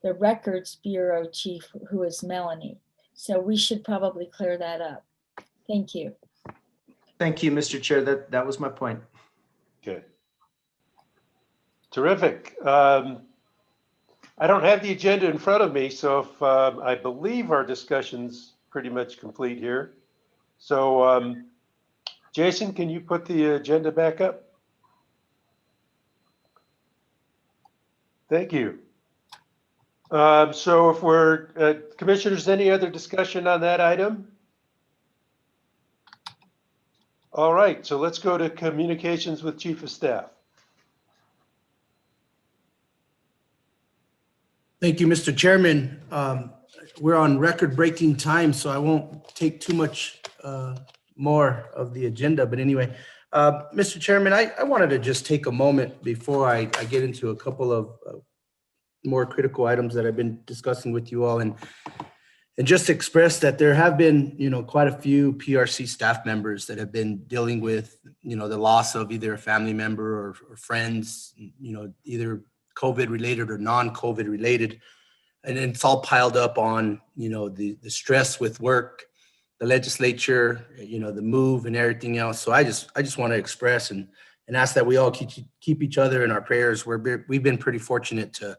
the Records Bureau chief, who is Melanie. So we should probably clear that up. Thank you. Thank you, Mr. Chair. That was my point. Okay. Terrific. I don't have the agenda in front of me, so if I believe our discussion's pretty much complete here. So Jason, can you put the agenda back up? Thank you. So if we're, commissioners, any other discussion on that item? All right, so let's go to communications with Chief of Staff. Thank you, Mr. Chairman. We're on record-breaking time, so I won't take too much more of the agenda. But anyway, Mr. Chairman, I wanted to just take a moment before I get into a couple of more critical items that I've been discussing with you all, and just express that there have been, quite a few PRC staff members that have been dealing with, the loss of either a family member or friends, either COVID related or non-COVID related. And it's all piled up on, the stress with work, the legislature, the move and everything else. So I just want to express and ask that we all keep each other in our prayers. We've been pretty fortunate to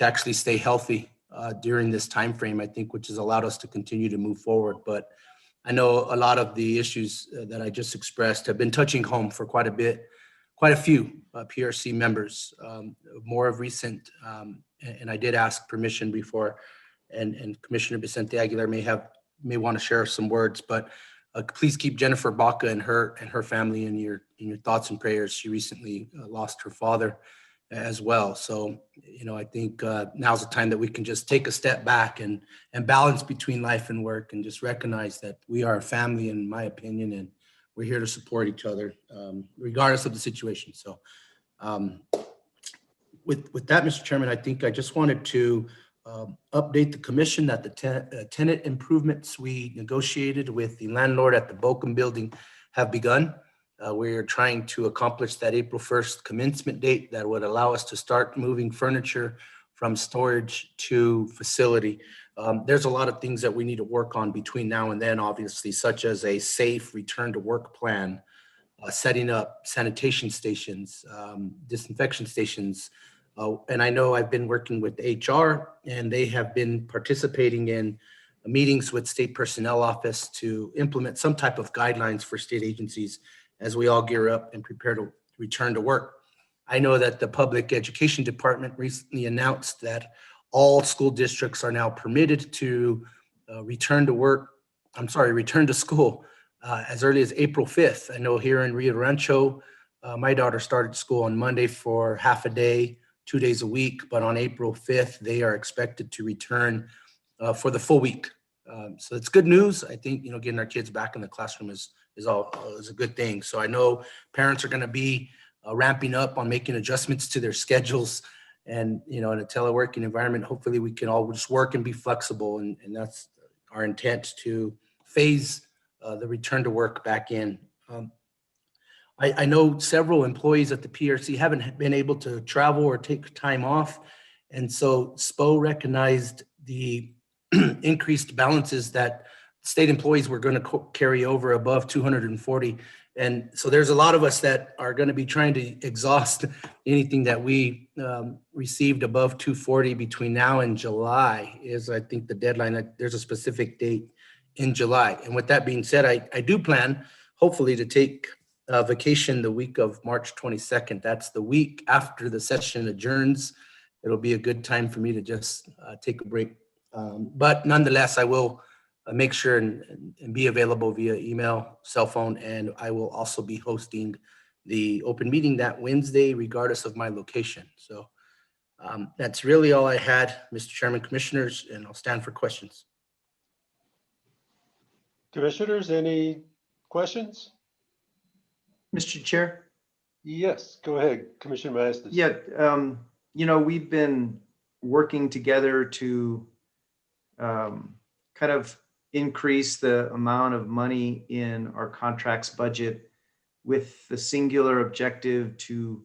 actually stay healthy during this time frame, I think, which has allowed us to continue to move forward. But I know a lot of the issues that I just expressed have been touching home for quite a few PRC members, more of recent. And I did ask permission before, and Commissioner Vicente Aguilar may want to share some words, but please keep Jennifer Baca and her family in your thoughts and prayers. She recently lost her father as well. So, I think now's the time that we can just take a step back and balance between life and work, and just recognize that we are a family, in my opinion, and we're here to support each other, regardless of the situation. So with that, Mr. Chairman, I think I just wanted to update the commission that the tenant improvements we negotiated with the landlord at the Bochum building have begun. We're trying to accomplish that April 1st commencement date that would allow us to start moving furniture from storage to facility. There's a lot of things that we need to work on between now and then, obviously, such as a safe return to work plan, setting up sanitation stations, disinfection stations. And I know I've been working with HR, and they have been participating in meetings with State Personnel Office to implement some type of guidelines for state agencies as we all gear up and prepare to return to work. I know that the Public Education Department recently announced that all school districts are now permitted to return to school as early as April 5th. I know here in Rio Rancho, my daughter started school on Monday for half a day, 2 days a week, but on April 5th, they are expected to return for the full week. So it's good news. I think, getting our kids back in the classroom is a good thing. So I know parents are going to be ramping up on making adjustments to their schedules, and in a teleworking environment, hopefully we can all just work and be flexible, and that's our intent, to phase the return to work back in. I know several employees at the PRC haven't been able to travel or take time off, and so SPO recognized the increased balances that state employees were going to carry over above 240, And so there's a lot of us that are going to be trying to exhaust anything that we received above 240 between now and July is, I think, the deadline. There's a specific date in July. And with that being said, I do plan, hopefully, to take vacation the week of March 22nd. That's the week after the session adjourns. It'll be a good time for me to just take a break. But nonetheless, I will make sure and be available via email, cell phone, and I will also be hosting the open meeting that Wednesday, regardless of my location. So that's really all I had, Mr. Chairman, Commissioners, and I'll stand for questions. Commissioners, any questions? Mr. Chair? Yes, go ahead, Commissioner Maestas. Yeah, you know, we've been working together to kind of increase the amount of money in our contracts budget with the singular objective to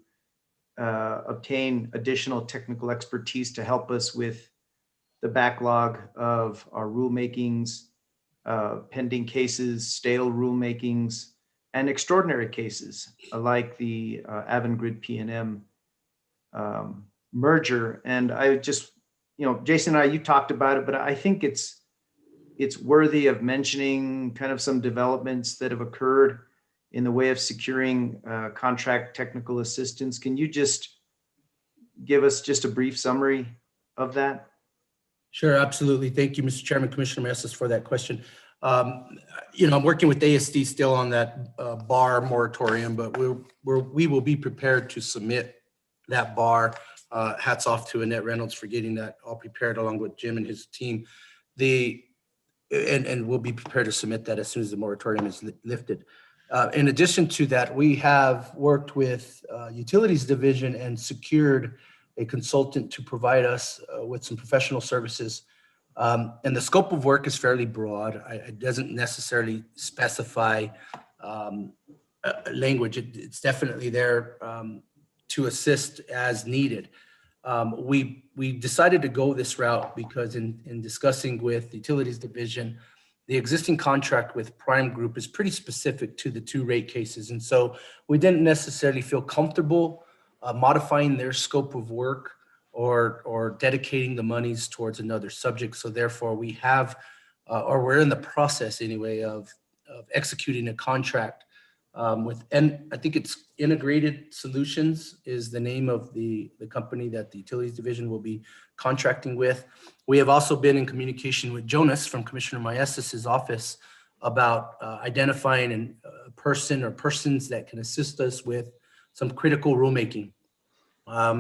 obtain additional technical expertise to help us with the backlog of our rulemakings, pending cases, stale rulemakings, and extraordinary cases like the Avangrid P&M merger. And I just, you know, Jason and I, you talked about it, but I think it's worthy of mentioning kind of some developments that have occurred in the way of securing contract technical assistance. Can you just give us just a brief summary of that? Sure, absolutely. Thank you, Mr. Chairman, Commissioner Maestas, for that question. You know, I'm working with ASD still on that bar moratorium, but we will be prepared to submit that bar. Hats off to Annette Reynolds for getting that all prepared along with Jim and his team. And we'll be prepared to submit that as soon as the moratorium is lifted. In addition to that, we have worked with Utilities Division and secured a consultant to provide us with some professional services. And the scope of work is fairly broad. It doesn't necessarily specify language. It's definitely there to assist as needed. We decided to go this route because in discussing with the Utilities Division, the existing contract with Prime Group is pretty specific to the two rate cases. And so we didn't necessarily feel comfortable modifying their scope of work or dedicating the monies towards another subject. So therefore we have, or we're in the process anyway, of executing a contract with, and I think it's Integrated Solutions is the name of the company that the Utilities Division will be contracting with. We have also been in communication with Jonas from Commissioner Maestas' office about identifying a person or persons that can assist us with some critical rulemaking,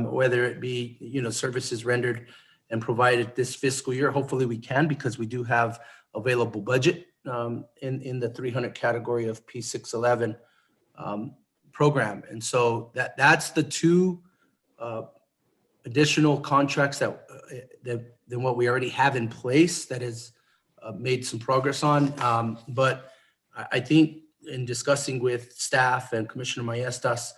whether it be, you know, services rendered and provided this fiscal year. Hopefully we can, because we do have available budget in the 300 category of P611 program. And so that's the two additional contracts than what we already have in place that has made some progress on. But I think in discussing with staff and Commissioner Maestas,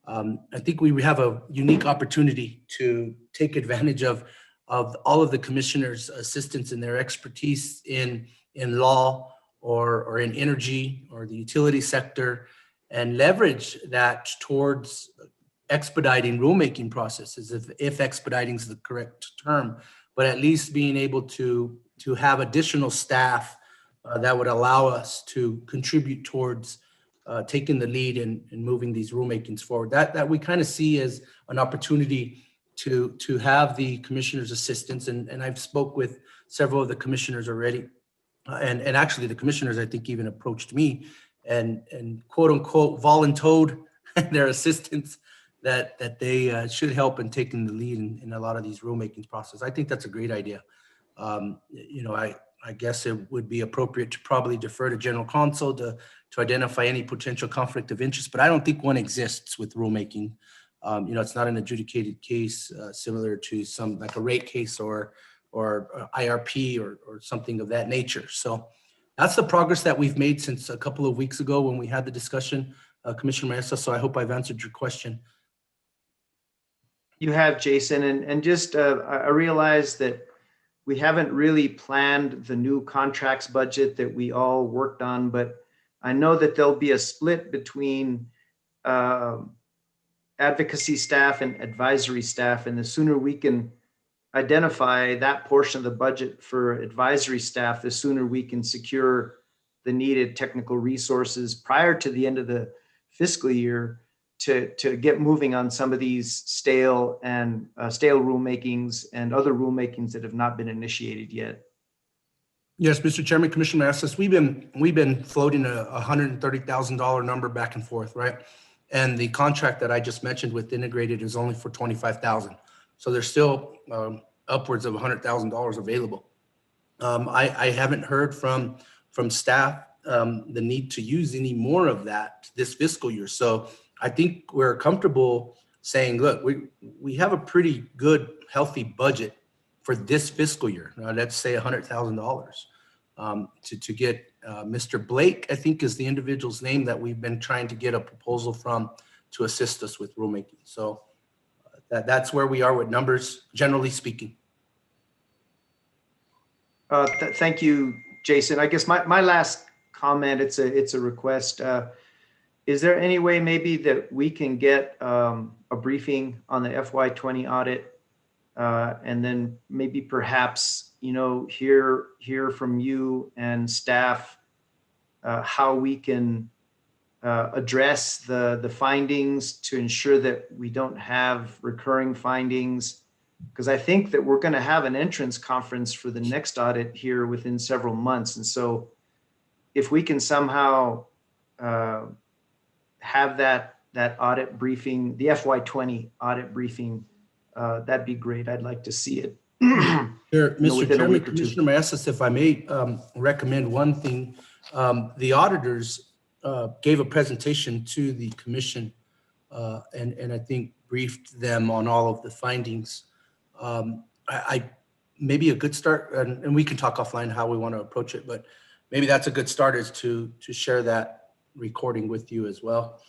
I think we have a unique opportunity to take advantage of all of the commissioners' assistance and their expertise in law or in energy or the utility sector, and leverage that towards expediting rulemaking processes, if expediting is the correct term, but at least being able to have additional staff that would allow us to contribute towards taking the lead in moving these rulemakings forward. That we kind of see as an opportunity to have the commissioner's assistance. And I've spoke with several of the commissioners already. And actually the commissioners, I think, even approached me and quote unquote voluntold their assistance that they should help in taking the lead in a lot of these rulemaking processes. I think that's a great idea. You know, I guess it would be appropriate to probably defer to General Counsel to identify any potential conflict of interest, but I don't think one exists with rulemaking. You know, it's not an adjudicated case similar to some like a rate case or IRP or something of that nature. So that's the progress that we've made since a couple of weeks ago when we had the discussion, Commissioner Maestas. So I hope I've answered your question. You have, Jason, and just I realize that we haven't really planned the new contracts budget that we all worked on, but I know that there'll be a split between advocacy staff and advisory staff, and the sooner we can identify that portion of the budget for advisory staff, the sooner we can secure the needed technical resources prior to the end of the fiscal year to get moving on some of these stale rulemakings and other rulemakings that have not been initiated yet. Yes, Mr. Chairman, Commissioner Massis, we've been floating a $130,000 number back and forth, right? And the contract that I just mentioned with Integrated is only for $25,000. So there's still upwards of $100,000 available. I haven't heard from staff the need to use any more of that this fiscal year. So I think we're comfortable saying, look, we have a pretty good, healthy budget for this fiscal year. Let's say $100,000 to get Mr. Blake, I think is the individual's name that we've been trying to get a proposal from to assist us with rulemaking. So that's where we are with numbers, generally speaking. Thank you, Jason. I guess my last comment, it's a request. Is there any way maybe that we can get a briefing on the FY20 audit, and then maybe perhaps, hear from you and staff how we can address the findings to ensure that we don't have recurring findings? Because I think that we're going to have an entrance conference for the next audit here within several months. And so if we can somehow have that audit briefing, the FY20 audit briefing, that'd be great. I'd like to see it. Sure, Mr. Chairman, Commissioner Massis, if I may recommend one thing. The auditors gave a presentation to the commission and I think briefed them on all of the findings. Maybe a good start, and we can talk offline how we want to approach it, but maybe that's a good start, is to share that recording with you as well.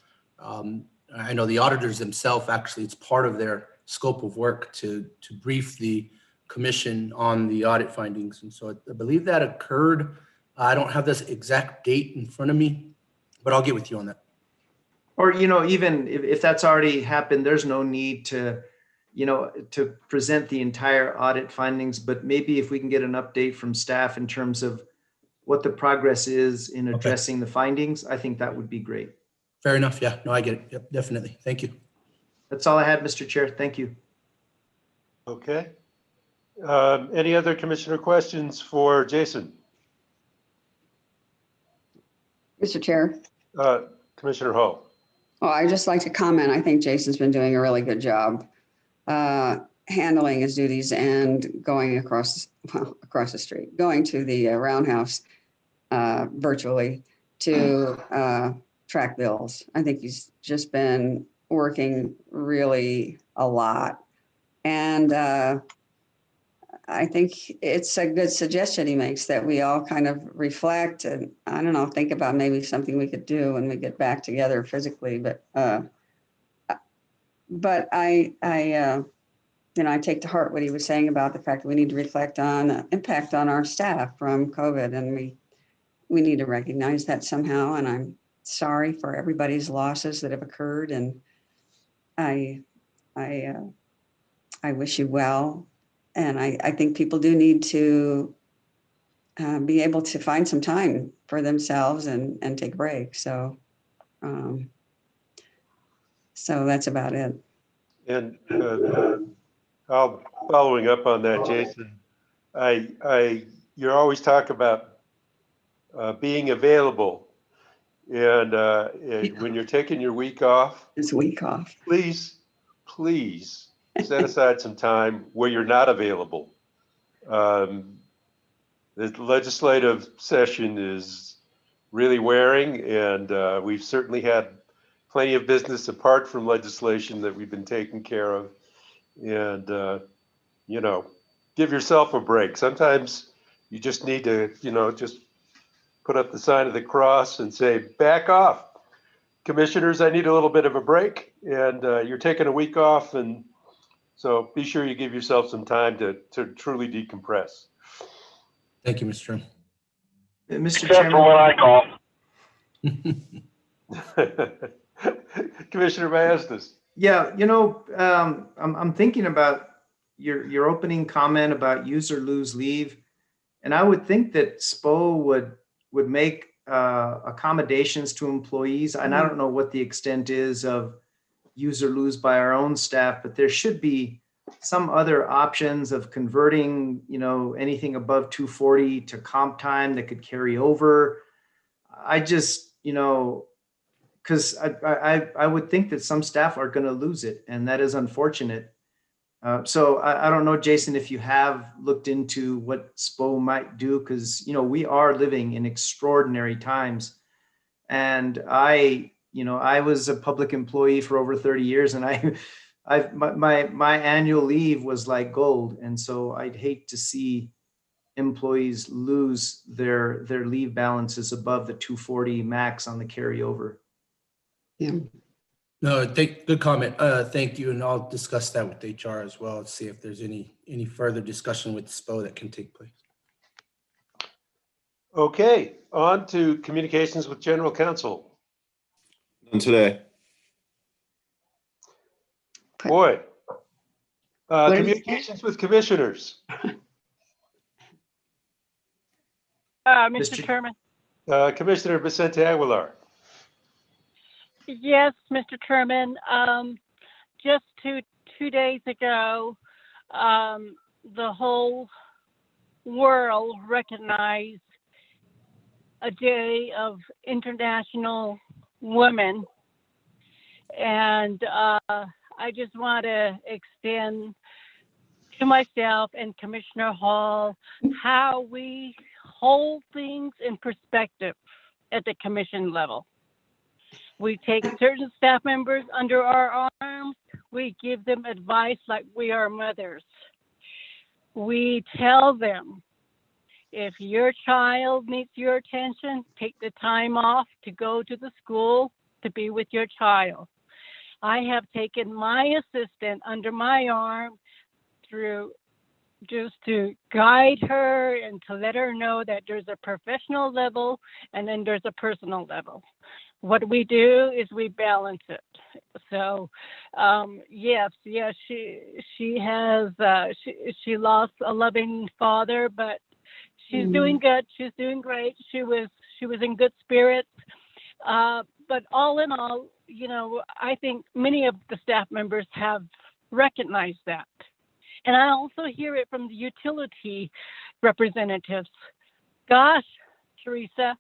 I know the auditors themselves, actually, it's part of their scope of work to brief the commission on the audit findings. And so I believe that occurred. I don't have this exact date in front of me, but I'll get with you on that. Or, even if that's already happened, there's no need to present the entire audit findings, but maybe if we can get an update from staff in terms of what the progress is in addressing the findings, I think that would be great. Fair enough. Yeah, no, I get it. Yep, definitely. Thank you. That's all I had, Mr. Chair. Thank you. Okay. Any other commissioner questions for Jason? Mr. Chair. Commissioner Ho. Oh, I'd just like to comment. I think Jason's been doing a really good job handling his duties and going across the street, going to the roundhouse virtually to track bills. I think he's just been working really a lot. And I think it's a good suggestion he makes that we all kind of reflect and, I don't know, think about maybe something we could do when we get back together physically. But I take to heart what he was saying about the fact that we need to reflect on the impact on our staff from COVID, and we need to recognize that somehow. And I'm sorry for everybody's losses that have occurred, and I wish you well. And I think people do need to be able to find some time for themselves and take a break. So that's about it. And following up on that, Jason, you always talk about being available, and when you're taking your week off, it's a week off. Please set aside some time where you're not available. The legislative session is really wearing, and we've certainly had plenty of business apart from legislation that we've been taking care of. And, give yourself a break. Sometimes you just need to, just put up the sign of the cross and say, back off. Commissioners, I need a little bit of a break, and you're taking a week off. And so be sure you give yourself some time to truly decompress. Thank you, Mr. Chairman. Mr. Except for when I call. Commissioner Maestas. Yeah, I'm thinking about your opening comment about use or lose leave. And I would think that SPO would make accommodations to employees. And I don't know what the extent is of use or lose by our own staff, but there should be some other options of converting, anything above 240 to comp time that could carry over. I just, because I would think that some staff are going to lose it, and that is unfortunate. So I don't know, Jason, if you have looked into what SPO might do, because we are living in extraordinary times, and I was a public employee for over 30 years, and my annual leave was like gold, and so I'd hate to see employees lose their leave balances above the 240 max on the carryover. Yeah. No, good comment. Thank you. And I'll discuss that with HR as well, see if there's any further discussion with SPO that can take place. Okay, on to communications with general counsel. None today. Boy, What did you say? communications with commissioners. Mr. Chairman. Commissioner Vicente Aguilar. Yes, Mr. Chairman. Just two days ago, the whole world recognized a day of International Women. And I just want to extend to myself and Commissioner Hall how we hold things in perspective at the commission level. We take certain staff members under our arms. We give them advice like we are mothers. We tell them, if your child needs your attention, take the time off to go to the school to be with your child. I have taken my assistant under my arm through just to guide her and to let her know that there's a professional level and then there's a personal level. What we do is we balance it. So, yes, she has she lost a loving father, but she's doing good. She's doing great. She was in good spirits. But all in all, I think many of the staff members have recognized that. And I also hear it from the utility representatives. Gosh, Teresa,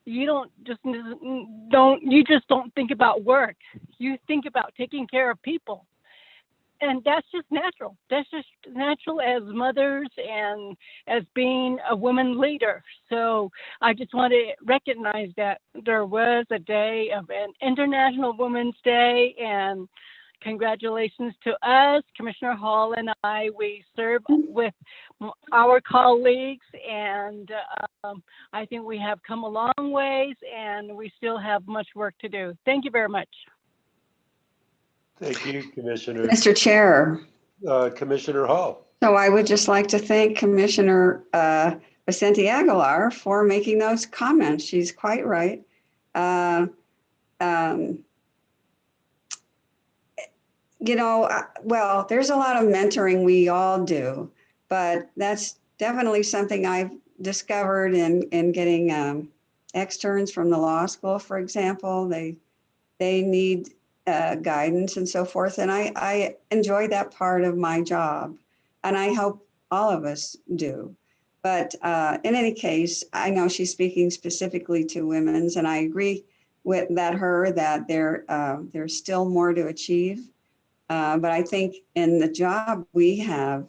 you just don't think about work. You think about taking care of people. And that's just natural. That's just natural as mothers and as being a woman leader. So I just want to recognize that there was a day of an International Women's Day, and congratulations to us, Commissioner Hall and I. We serve with our colleagues, and I think we have come a long ways, and we still have much work to do. Thank you very much. Thank you, Commissioner. Mr. Chair. Commissioner Hall. So I would just like to thank Commissioner Vicente Aguilar for making those comments. She's quite right. Well, there's a lot of mentoring we all do, but that's definitely something I've discovered in getting externs from the law school, for example. They need guidance and so forth. And I enjoy that part of my job, and I hope all of us do. But in any case, I know she's speaking specifically to women's, and I agree with that there's still more to achieve. But I think in the job we have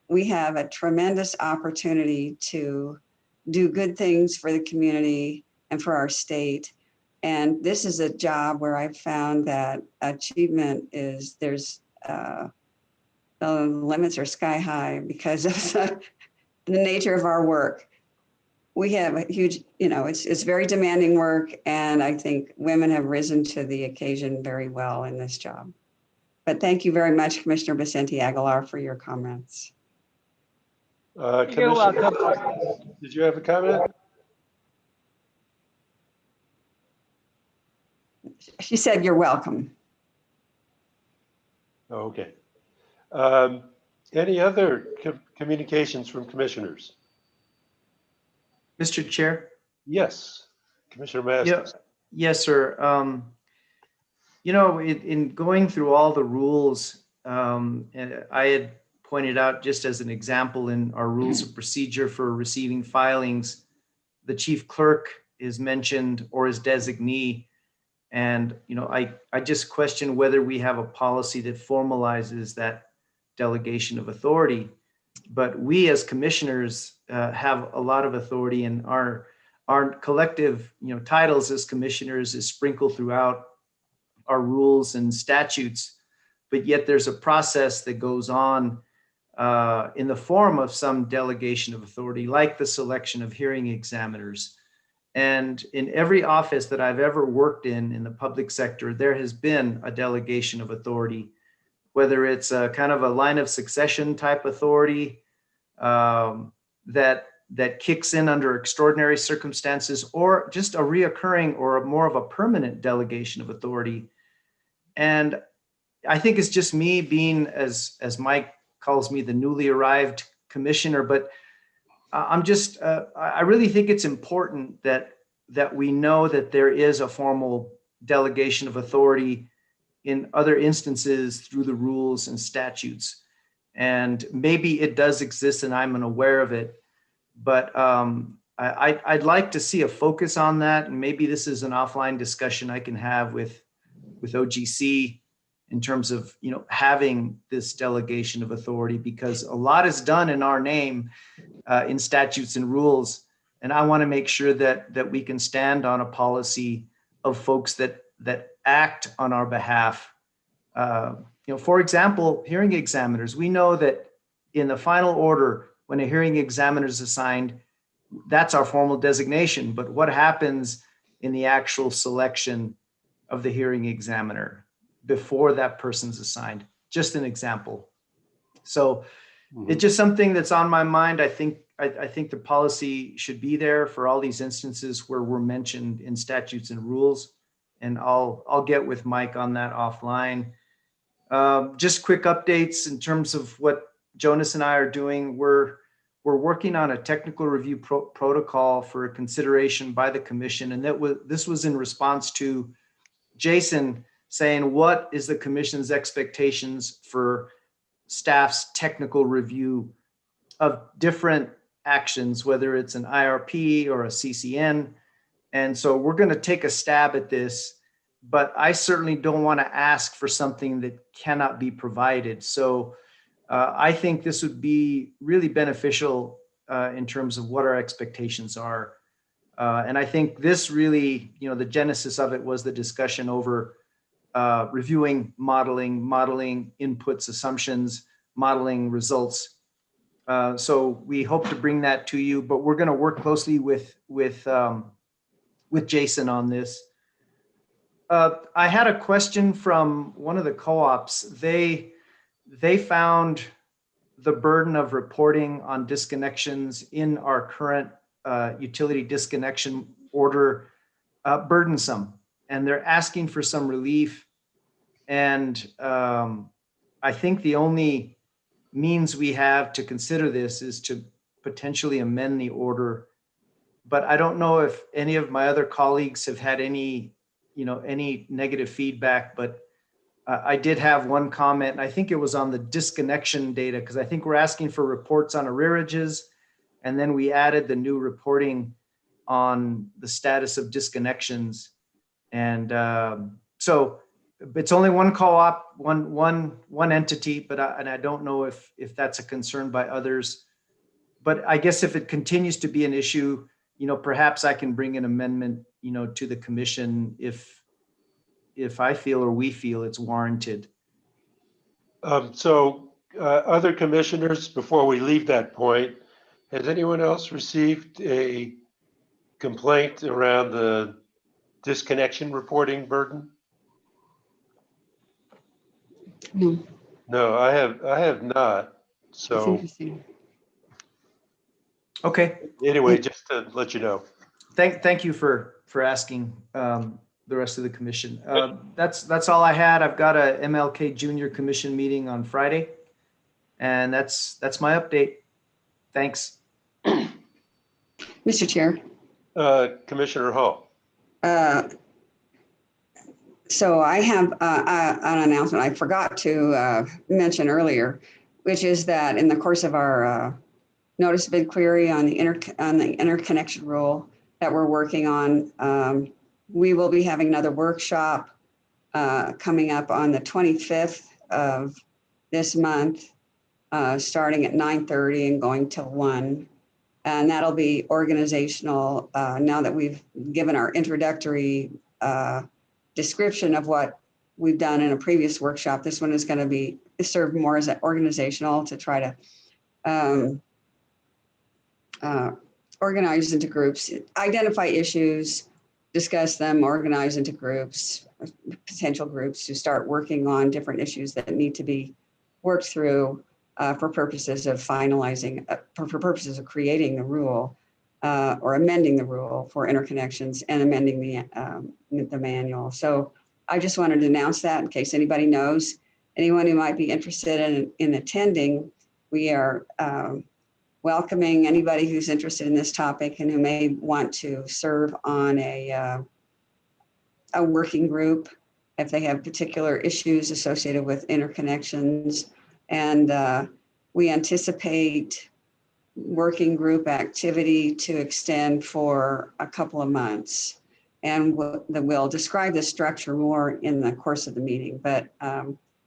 a tremendous opportunity to do good things for the community and for our state. And this is a job where I've found that achievement the limits are sky high because of the nature of our work. We have a huge, it's very demanding work, and I think women have risen to the occasion very well in this job. But thank you very much, Commissioner Vicente Aguilar, for your comments. You're welcome. Did you have a comment? She said, "You're welcome." Okay. Any other communications from commissioners? Mr. Chair? Yes, Commissioner Yeah, Masters. yes, sir. You know, in going through all the rules, and I had pointed out just as an example in our rules of procedure for receiving filings, the chief clerk is mentioned or his designee. And, you know, I just question whether we have a policy that formalizes that delegation of authority. But we as commissioners have a lot of authority, and our collective, you know, titles as commissioners is sprinkled throughout our rules and statutes. But yet there's a process that goes on in the form of some delegation of authority, like the selection of hearing examiners. And in every office that I've ever worked in the public sector, there has been a delegation of authority, whether it's a kind of a line of succession type authority that kicks in under extraordinary circumstances, or just a reoccurring or more of a permanent delegation of authority. And I think it's just me being, as Mike calls me, the newly arrived commissioner, but I really think it's important that we know that there is a formal delegation of authority in other instances through the rules and statutes. And maybe it does exist and I'm unaware of it, but I'd like to see a focus on that. And maybe this is an offline discussion I can have with OGC in terms of, you know, having this delegation of authority, because a lot is done in our name in statutes and rules. And I want to make sure that we can stand on a policy of folks that act on our behalf. You know, for example, hearing examiners, we know that in the final order, when a hearing examiner is assigned, that's our formal designation. But what happens in the actual selection of the hearing examiner before that person's assigned? Just an example. So it's just something that's on my mind. I think the policy should be there for all these instances where we're mentioned in statutes and rules. And I'll get with Mike on that offline. Just quick updates in terms of what Jonas and I are doing. We're working on a technical review protocol for consideration by the commission. And this was in response to Jason saying, what is the commission's expectations for staff's technical review of different actions, whether it's an IRP or a CCN. And so we're going to take a stab at this, but I certainly don't want to ask for something that cannot be provided. So I think this would be really beneficial in terms of what our expectations are. And I think this really, you know, the genesis of it was the discussion over reviewing, modeling inputs, assumptions, modeling results. So we hope to bring that to you, but we're going to work closely with Jason on this. I had a question from one of the co-ops. They found the burden of reporting on disconnections in our current utility disconnection order burdensome, and they're asking for some relief. And I think the only means we have to consider this is to potentially amend the order. But I don't know if any of my other colleagues have had any negative feedback, but I did have one comment, and I think it was on the disconnection data, because I think we're asking for reports on arrearages, and then we added the new reporting on the status of disconnections. And so it's only one co-op, one entity, but I don't know if that's a concern by others. But I guess if it continues to be an issue, you know, perhaps I can bring an amendment, you know, to the commission if I feel or we feel it's warranted. Other commissioners, before we leave that point, has anyone else received a complaint around the disconnection reporting burden? No. No, I have not. It's So interesting. Okay. anyway, just to let you know. Thank you for asking. the rest of the commission. That's all I had. I've got a MLK Junior Commission meeting on Friday, and that's my update. Thanks. Mr. Chair. Commissioner Hall. So I have an announcement I forgot to mention earlier, which is that in the course of our notice of inquiry on the interconnection rule that we're working on, we will be having another workshop coming up on the 25th of this month, starting at 9:30 and going till 1. And that'll be organizational. Now that we've given our introductory description of what we've done in a previous workshop, this one is going to be served more as an organizational to try to organize into groups, identify issues, discuss them, organize into groups, potential groups to start working on different issues that need to be worked through for purposes of finalizing, for purposes of creating the rule or amending the rule for interconnections and amending the manual. So I just wanted to announce that in case anybody knows, anyone who might be interested in attending. We are welcoming anybody who's interested in this topic and who may want to serve on a working group if they have particular issues associated with interconnections. And we anticipate working group activity to extend for a couple of months. And we'll describe the structure more in the course of the meeting. But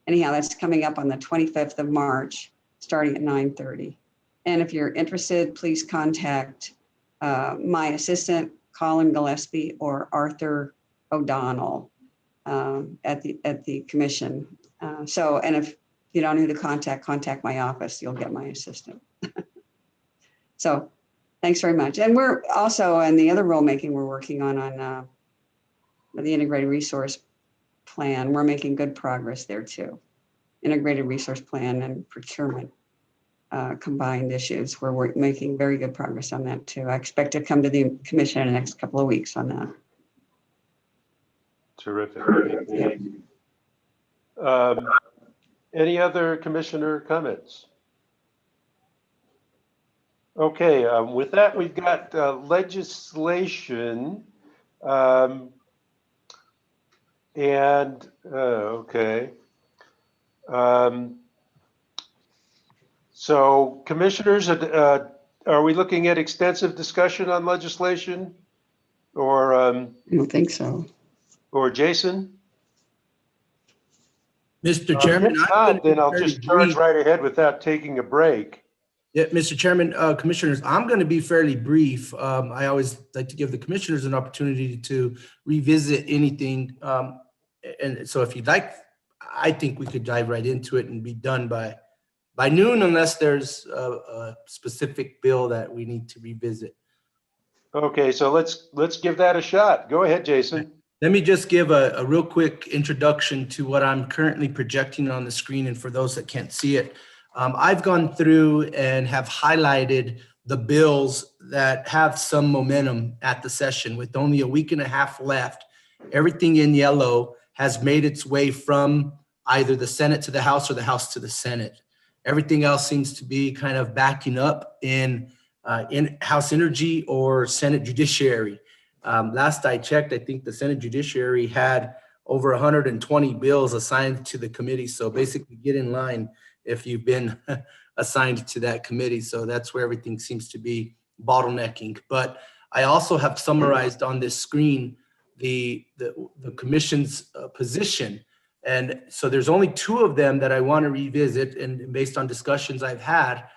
anyhow, that's coming up on the 25th of March, starting at 9:30. And if you're interested, please contact my assistant, Colin Gillespie, or Arthur O'Donnell at the commission. And if you don't know who to contact my office. You'll get my assistant. So thanks very much. And we're also, in the other rulemaking we're working on the integrated resource plan, we're making good progress there too. Integrated resource plan and procurement combined issues. We're making very good progress on that too. I expect to come to the commission in the next couple of weeks on that. Terrific. Any other commissioner comments? Okay, with that, we've got legislation. Okay. So commissioners, are we looking at extensive discussion on legislation? Or I don't think so. Or Jason? Mr. Chairman, if not, then I'll just charge right ahead without taking a break. Yeah, Mr. Chairman, commissioners, I'm going to be fairly brief. I always like to give the commissioners an opportunity to revisit anything. And so if you'd like, I think we could dive right into it and be done by noon, unless there's a specific bill that we need to revisit. Okay, so let's give that a shot. Go ahead, Jason. Let me just give a real quick introduction to what I'm currently projecting on the screen, and for those that can't see it. I've gone through and have highlighted the bills that have some momentum at the session. With only a week and a half left, everything in yellow has made its way from either the Senate to the House or the House to the Senate. Everything else seems to be kind of backing up in House Energy or Senate Judiciary. Last I checked, I think the Senate Judiciary had over 120 bills assigned to the committee. So basically get in line if you've been assigned to that committee. So that's where everything seems to be bottlenecking. But I also have summarized on this screen the commission's position. And so there's only two of them that I want to revisit, and based on discussions I've had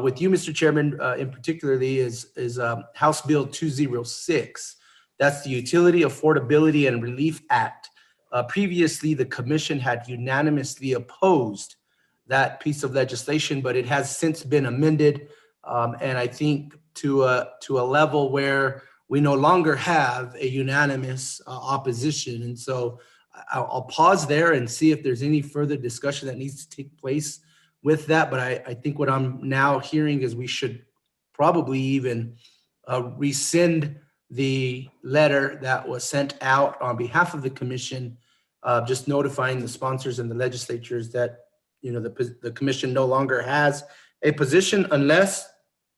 with you, Mr. Chairman, in particularly is House Bill 206. That's the Utility Affordability and Relief Act. Previously, the commission had unanimously opposed that piece of legislation, but it has since been amended, and I think to a level where we no longer have a unanimous opposition. And so I'll pause there and see if there's any further discussion that needs to take place with that. But I think what I'm now hearing is we should probably even rescind the letter that was sent out on behalf of the commission, just notifying the sponsors and the legislatures that, the commission no longer has a position unless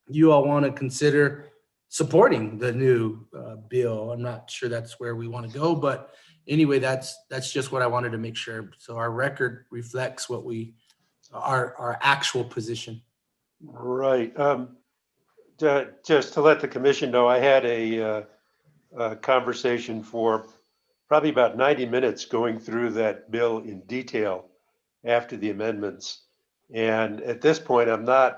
you all want to consider supporting the new bill. I'm not sure that's where we want to go, but anyway, that's just what I wanted to make sure. So our record reflects what our actual position. Right. Just to let the commission know, I had a conversation for probably about 90 minutes going through that bill in detail after the amendments. And at this point, I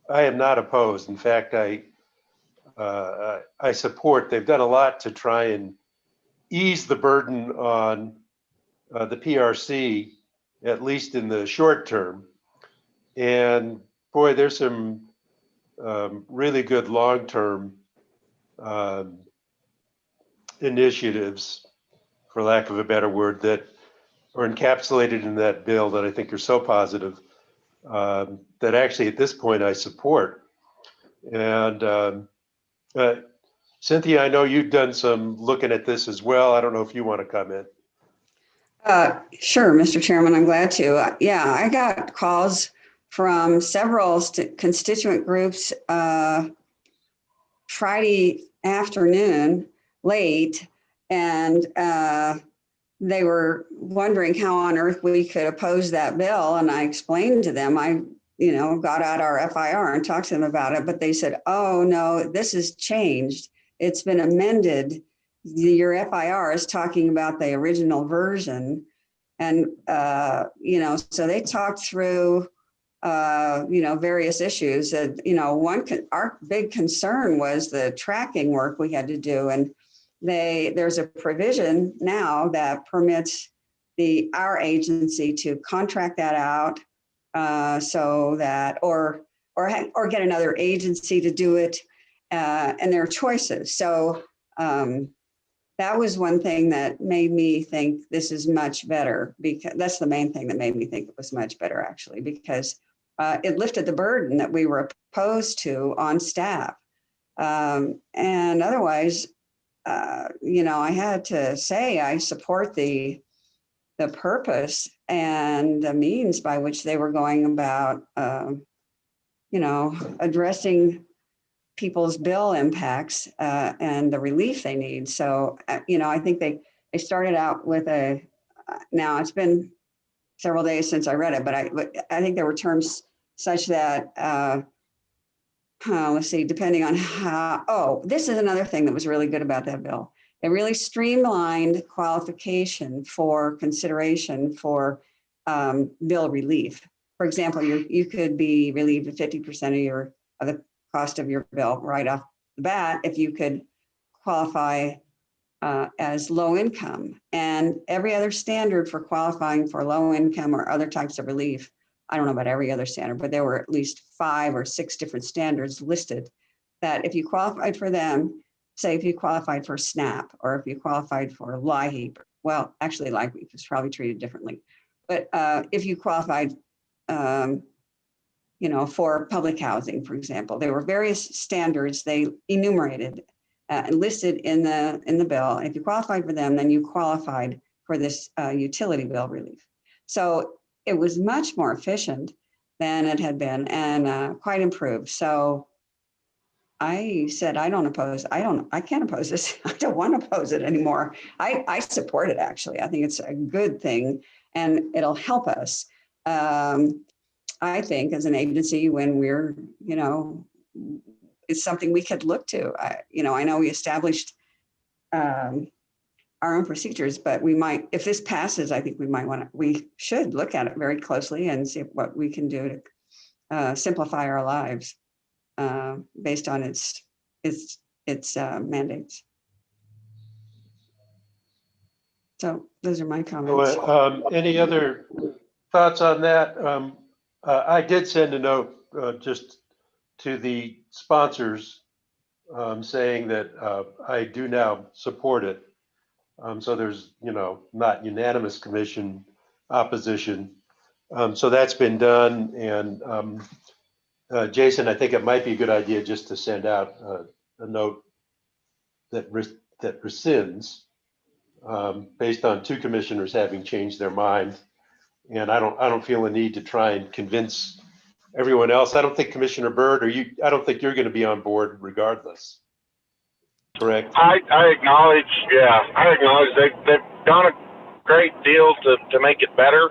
am not opposed. In fact, I support. They've done a lot to try and ease the burden on the PRC, at least in the short term. And boy, there's some really good long-term initiatives, for lack of a better word, that are encapsulated in that bill that I think are so positive that actually at this point I support. And Cynthia, I know you've done some looking at this as well. I don't know if you want to comment. Sure, Mr. Chairman, I'm glad to. Yeah, I got calls from several constituent groups Friday afternoon late, and they were wondering how on earth we could oppose that bill. And I explained to them, I got out our FIR and talked to them about it, but they said, oh no, this has changed. It's been amended. Your FIR is talking about the original version. And, so they talked through, various issues that, our big concern was the tracking work we had to do. And there's a provision now that permits our agency to contract that out so that, or get another agency to do it, and there are choices. So that was one thing that made me think this is much better, because that's the main thing that made me think it was much better, actually, because it lifted the burden that we were opposed to on staff. And otherwise, I had to say I support the purpose and the means by which they were going about, addressing people's bill impacts and the relief they need. So, I think they started out with now it's been several days since I read it, but I think there were terms such that, let's see, depending on this is another thing that was really good about that bill. It really streamlined qualification for consideration for bill relief. For example, you could be relieved of 50% of the cost of your bill right off the bat if you could qualify as low income. And every other standard for qualifying for low income or other types of relief, I don't know about every other standard, but there were at least 5 or 6 different standards listed that if you qualified for them, say if you qualified for SNAP or if you qualified for LIHEAP, well, actually LIHEAP is probably treated differently, but if you qualified for public housing, for example, there were various standards they enumerated and listed in the bill. If you qualified for them, then you qualified for this utility bill relief. So it was much more efficient than it had been and quite improved. So I said, I can't oppose this. I don't want to oppose it anymore. I support it, actually. I think it's a good thing and it'll help us. I think as an agency when we're, it's something we could look to. I know we established our own procedures, but we might, if this passes, I think we should look at it very closely and see what we can do to simplify our lives based on its mandates. So those are my comments. Any other thoughts on that? I did send a note just to the sponsors saying that I do now support it. So there's, not unanimous commission opposition. So that's been done. And Jason, I think it might be a good idea just to send out a note that rescinds based on two commissioners having changed their mind. And I don't feel a need to try and convince everyone else. I don't think Commissioner Byrd I don't think you're going to be on board regardless. Correct? I acknowledge, I acknowledge they've done a great deal to make it better,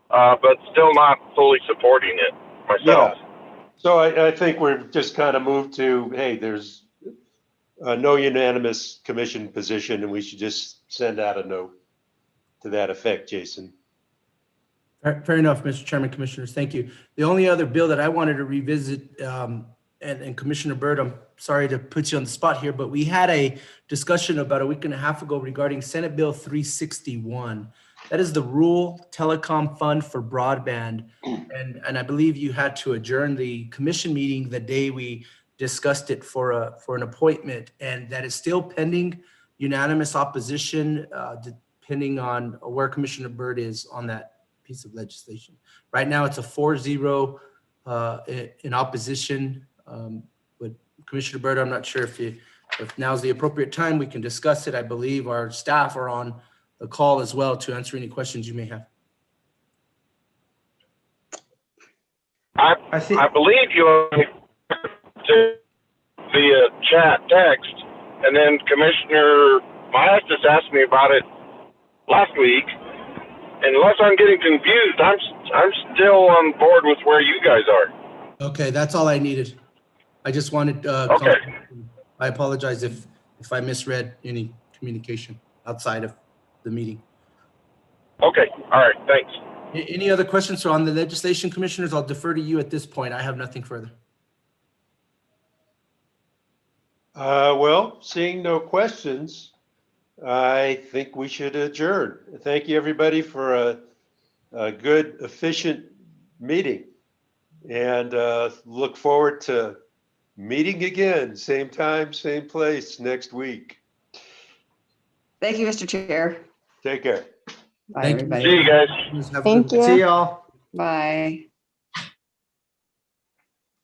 but still not fully supporting it myself. Yeah. So I think we're just kind of moved to, hey, there's no unanimous commission position, and we should just send out a note to that effect, Jason. Fair enough, Mr. Chairman, Commissioners. Thank you. The only other bill that I wanted to revisit, and Commissioner Byrd, I'm sorry to put you on the spot here, but we had a discussion about a week and a half ago regarding Senate Bill 361. That is the Rural Telecom Fund for Broadband. And I believe you had to adjourn the commission meeting the day we discussed it for an appointment, and that is still pending unanimous opposition, depending on where Commissioner Byrd is on that piece of legislation. Right now, it's a 4-0 in opposition. But Commissioner Byrd, I'm not sure if now's the appropriate time, we can discuss it. I believe our staff are on the call as well to answer any questions you may have. I believe you to via chat text, and then Commissioner Maestas asked me about it last week. And unless I'm getting confused, I'm still on board with where you guys are. Okay, that's all I needed. I just wanted, Okay. I apologize if I misread any communication outside of the meeting. Okay, all right, thanks. Any other questions on the legislation, Commissioners? I'll defer to you at this point. I have nothing further. Well, seeing no questions, I think we should adjourn. Thank you, everybody, for a good, efficient meeting. And look forward to meeting again, same time, same place next week. Thank you, Mr. Chair. Take care. Bye, Thank you. everybody. See you guys. Have a good one. See y'all. Bye.